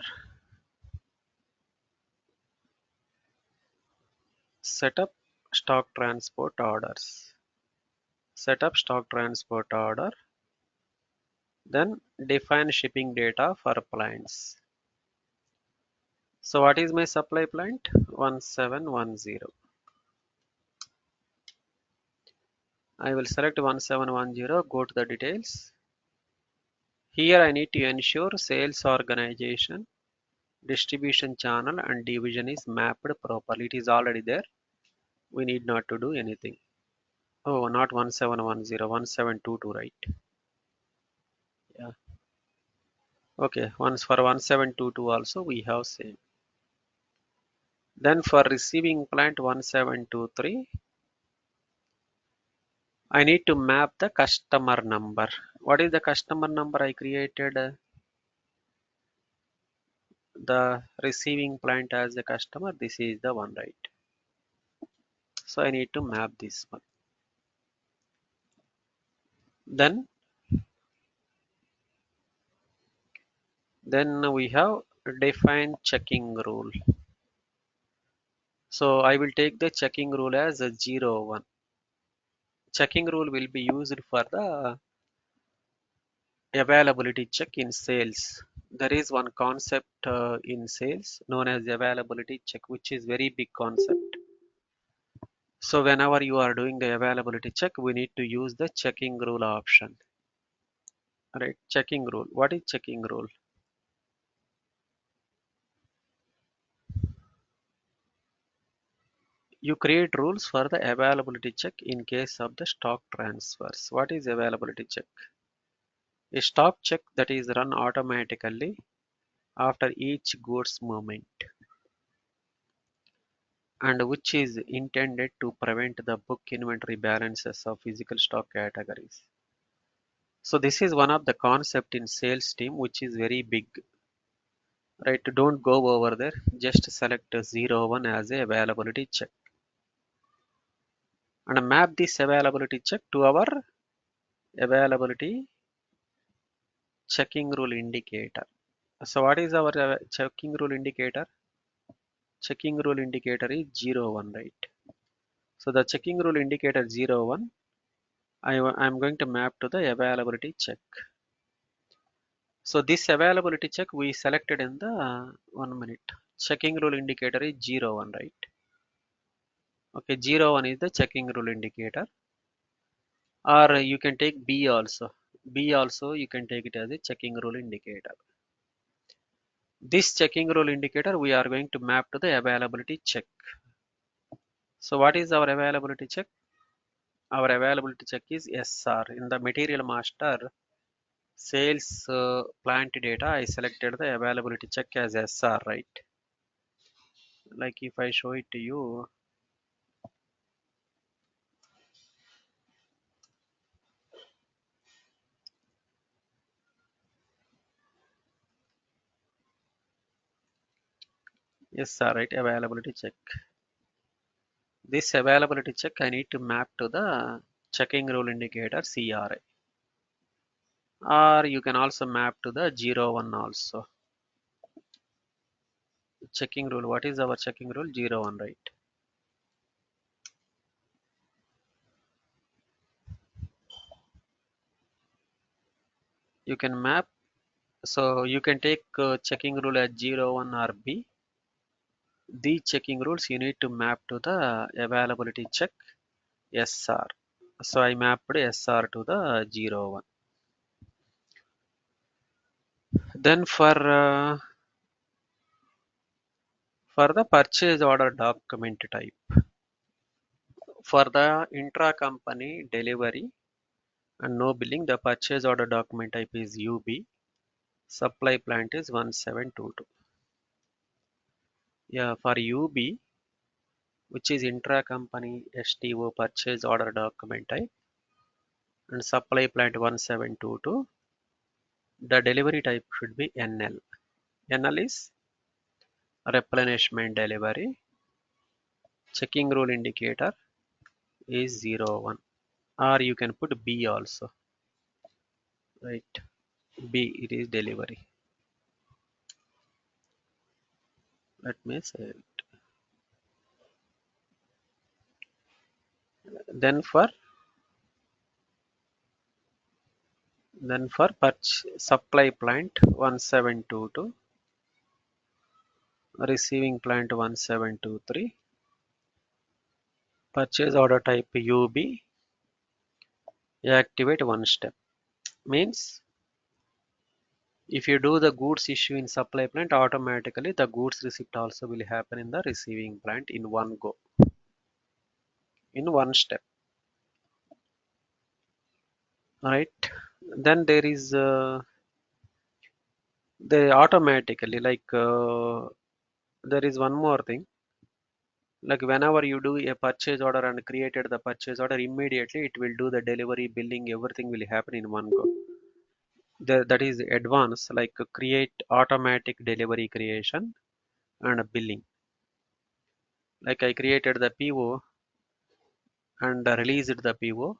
set up stock transport orders, then define shipping data for plants. So what is my supply plant? 1710. I will select 1710, go to the details. Here I need to ensure sales organization, distribution channel and division is mapped properly. It is already there. We need not to do anything. Oh, not 1710, 1722, right? Yeah. Okay, once for 1722 also we have same. Then for receiving plant 1723, I need to map the customer number. What is the customer number I created? The receiving plant as a customer. This is the one, right? So I need to map this one. Then we have define checking rule. So I will take the checking rule as a 01. Checking rule will be used for the availability check in sales. There is one concept in sales known as availability check, which is very big concept. So whenever you are doing the availability check, we need to use the checking rule option. Right? Checking rule. What is checking rule? You create rules for the availability check in case of the stock transfers. What is availability check? A stock check that is run automatically after each goods movement, and which is intended to prevent the book inventory balances of physical stock categories. So this is one of the concept in sales team which is very big. Right? Don't go over there. Just select 01 as a availability check and map this availability check to our availability checking rule indicator. So what is our checking rule indicator? Checking rule indicator is 01, right? So the checking rule indicator 01, I'm going to map to the availability check. So this availability check we selected in the 1 minute. Checking rule indicator is 01, right? Okay, 01 is the checking rule indicator. Or you can take B also. B also you can take it as a checking rule indicator. This checking rule indicator we are going to map to the availability check. So what is our availability check? Our availability check is SR. In the material master sales plant data, I selected the availability check as SR, right? Like if I show it to you, SR, right? Availability check. This availability check I need to map to the checking rule indicator CRI. Or you can also map to the 01 also. checking rule. What is our checking rule? 0, 1, right? You can map. So you can take checking rule as 0, 1 or B. These checking rules you need to map to the availability check SR. So I mapped SR to the 0, 1. Then for the purchase order document type, for the intra-company delivery and no billing, the purchase order document type is UB. Supply plant is 1722. Yeah, for UB, which is intra-company STO purchase order document type, and supply plant 1722, the delivery type should be NL. NL is replenishment delivery. Checking rule indicator is 0, 1, or you can put B also, right? B, it is delivery. Let me say it. Then for supply plant 1722, receiving plant 1723, purchase order type UB, activate one step. Means if you do the goods issue in supply plant, automatically the goods receipt also will happen in the receiving plant in one go, in one step, right? Then there is they automatically there is one more thing, like whenever you do a purchase order and created the purchase order, immediately it will do the delivery, billing, everything will happen in one go. That is advanced, like create automatic delivery creation and billing. Like I created the PO and released the PO.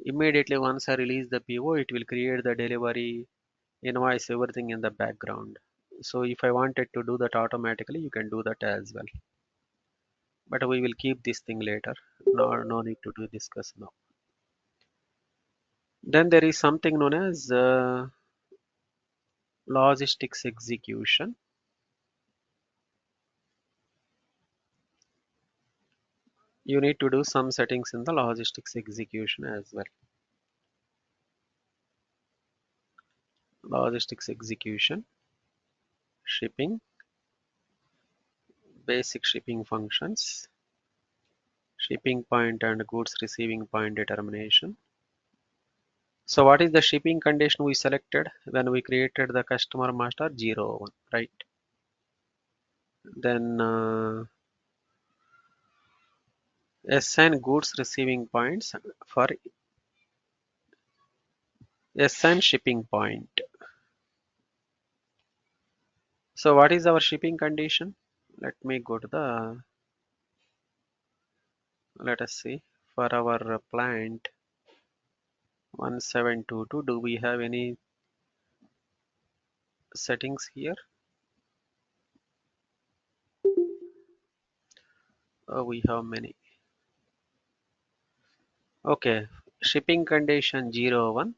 Immediately once I release the PO, it will create the delivery, invoice, everything in the background. So if I wanted to do that automatically, you can do that as well. But we will keep this thing later. No need to discuss now. Then there is something known as logistics execution. You need to do some settings in the logistics execution as well. Logistics execution, shipping, basic shipping functions, shipping point and goods receiving point determination. So what is the shipping condition we selected when we created the customer master? 0, 1, right? Then assign goods receiving points for assign shipping point. So what is our shipping condition? Let me go to the, let us see, for our plant 1722, do we have any settings here? Oh, we have many. Okay, shipping condition 0, 1,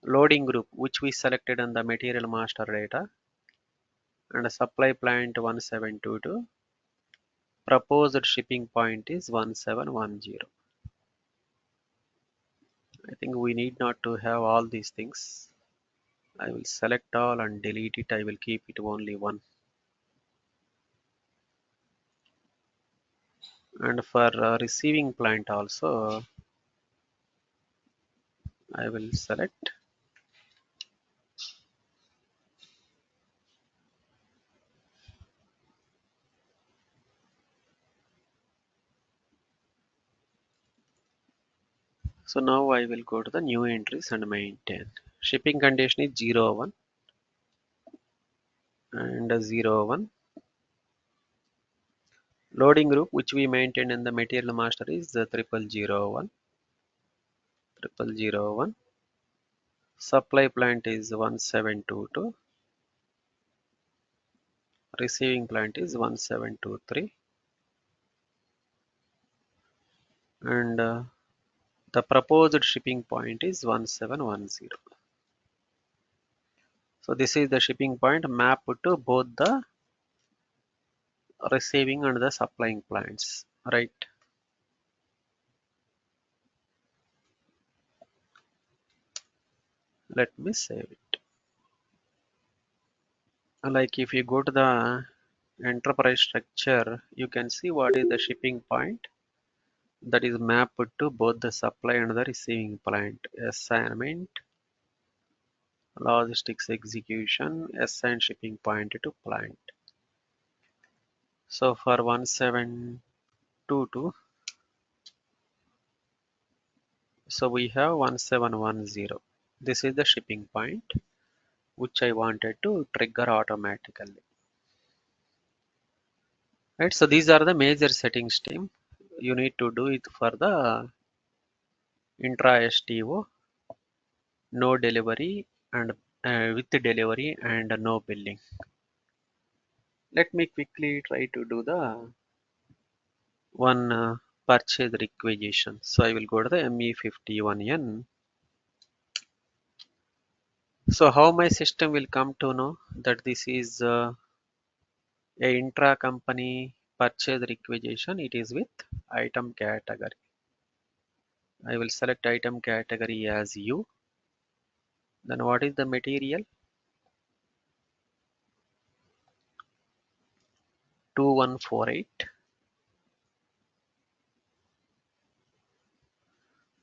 loading group which we selected on the material master data, and a supply plant 1722, proposed shipping point is 1710. I think we need not to have all these things. I will select all and delete it. I will keep it only one. And for receiving plant also, I will select. So now I will go to the new entries and maintain. Shipping condition is 0, 1 and 0, 1. Loading group which we maintain in the material master is the 0001, 0001. Supply plant is 1722. receiving plant is 1723, and the proposed shipping point is 1710. So this is the shipping point mapped to both the receiving and the supplying plants, right? Let me save it. Like if you go to the enterprise structure, you can see what is the shipping point that is mapped to both the supply and the receiving plant. Assignment, logistics execution, assign shipping point to plant. So for 1722, so we have 1710. This is the shipping point which I wanted to trigger automatically. Right, so these are the major settings, team. You need to do it for the intra STO, no delivery, and with delivery and no billing. Let me quickly try to do the one purchase requisition. So I will go to the ME51N. So how my system will come to know that this is a intra-company purchase requisition? It is with item category. I will select item category as U. Then what is the material? 2148.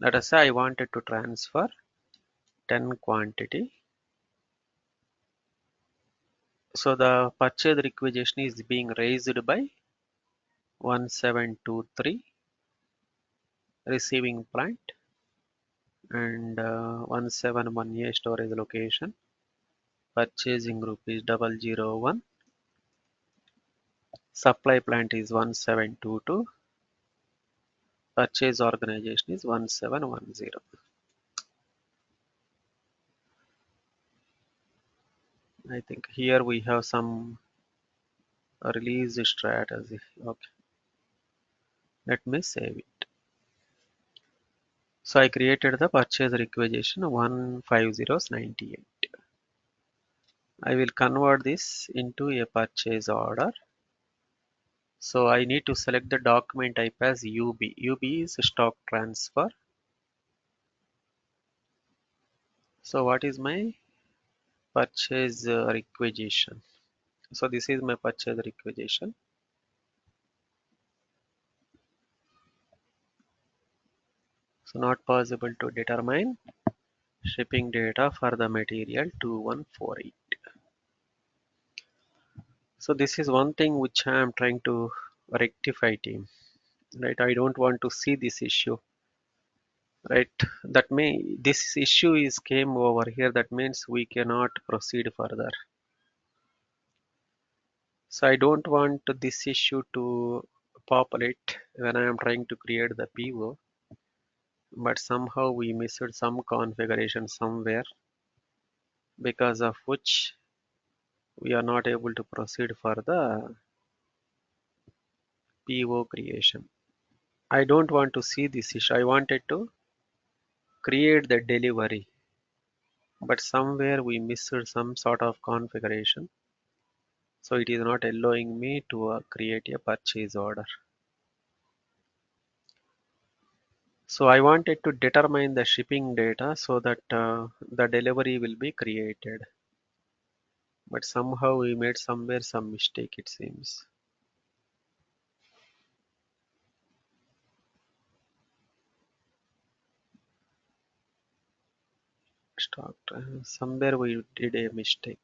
Let us say I wanted to transfer 10 quantity. So the purchase requisition is being raised by 1723 receiving plant and 171A storage location. Purchasing group is 001. Supply plant is 1722. Purchase organization is 1710. I think here we have some release strategy. Okay, let me save it. So I created the purchase requisition 15098. I will convert this into a purchase order. So I need to select the document type as UB. UB is stock transfer. So what is my purchase requisition? So this is my purchase requisition. So not possible to determine shipping data for the material 2148. So this is one thing which I am trying to rectify, team. Right, I don't want to see this issue. Right, that may this issue is came over here. That means we cannot proceed further. So I don't want this issue to populate when I am trying to create the PO. But somehow we missed some configuration somewhere, because of which we are not able to proceed for the PO creation. I don't want to see this issue. I wanted to create the delivery, but somewhere we missed some sort of configuration. So it is not allowing me to create a purchase order. So I wanted to determine the shipping data so that the delivery will be created. But somehow we made somewhere some mistake, it seems. Stock, somewhere we did a mistake.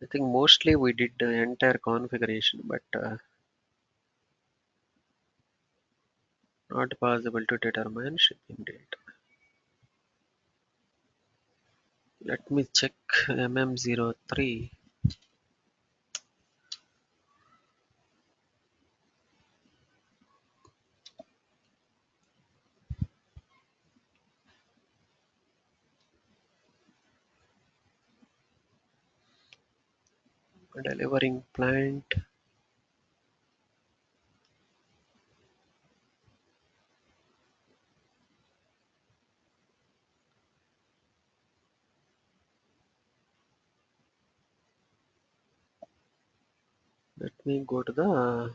I think mostly we did the entire configuration, but not possible to determine shipping date. Let me check MM03. delivering plant. Let me go to the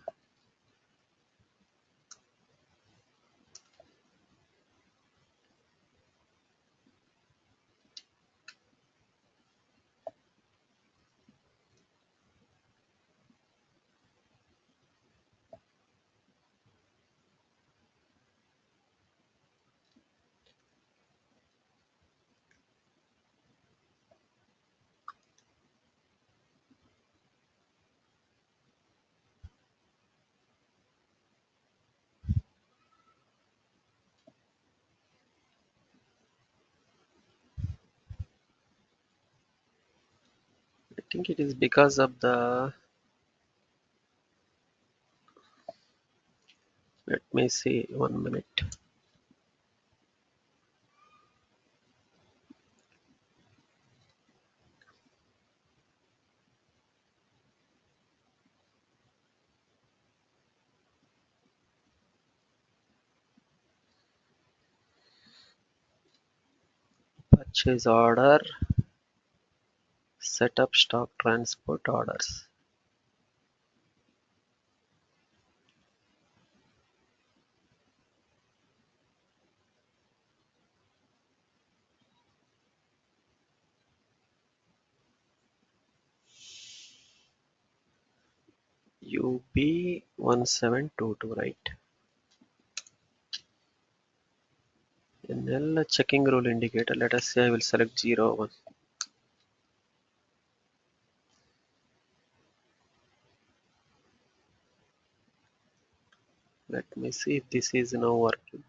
I think it is because of the, let me see, 1 minute. Purchase order, set up stock transport orders. UB1722, right? NL checking rule indicator. Let us say I will select 01. Let me see if this is now working.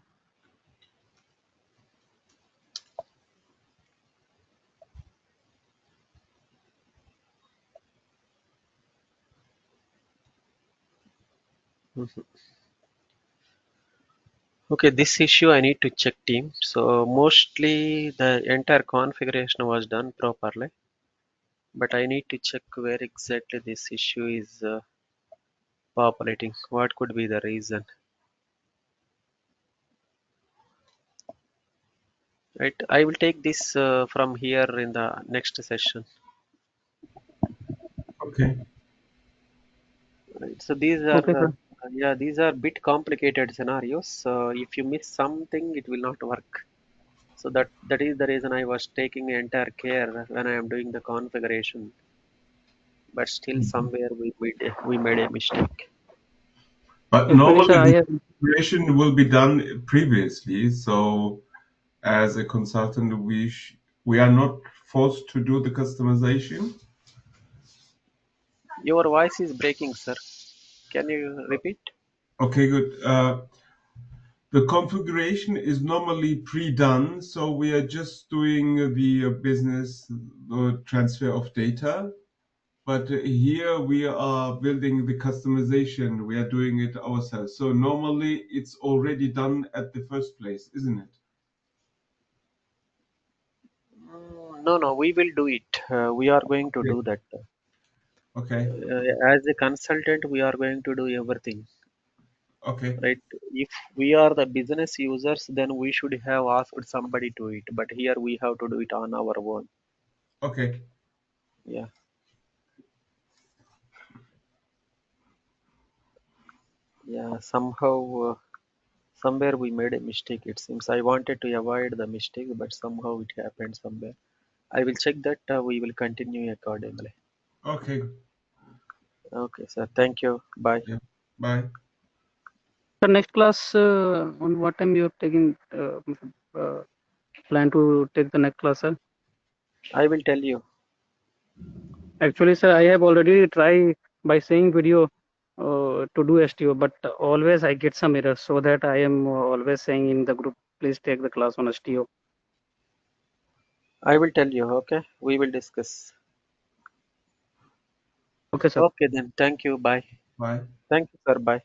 Mhm. Okay, this issue I need to check team. So mostly the entire configuration was done properly, but I need to check where exactly this issue is populating. What could be the reason? Right, I will take this from here in the next session. Okay. Right, so these are Okay, sir. yeah, these are bit complicated scenarios. So if you miss something, it will not work. So that is the reason I was taking entire care when I am doing the configuration. But still, Mhm. somewhere we made a mistake. But Actually, sir, normally I the have. configuration will be done previously. So as a consultant, we are not forced to do the customization. Your voice is breaking, sir. Can you repeat? Okay, good. The configuration is normally pre-done, so we are just doing the business transfer of data. But here we are building the customization. We are doing it ourselves. So normally it's already done at the first place, isn't it? No, no, we will do it. We are going to Okay. do that. Okay. As a consultant, we are going to do everything, Okay. right? If we are the business users, then we should have asked somebody to it. But here we have to do it on our own. Okay. Yeah, yeah. Somehow, somewhere we made a mistake. It seems I wanted to avoid the mistake, but somehow it happened somewhere. I will check that. We will continue accordingly. Okay. Okay, sir. Thank you. Bye. Yeah. Bye. Sir, next class, on what time you are taking, uh, plan to take the next class, sir? I will tell you. Actually, sir, I have already tried by saying video to do STO, but always I get some errors. So that I am always saying in the group, please take the class on STO. I will tell you. Okay. We will discuss. Okay, sir. Okay then. Thank you. Bye. Bye. Thank you, sir. Bye.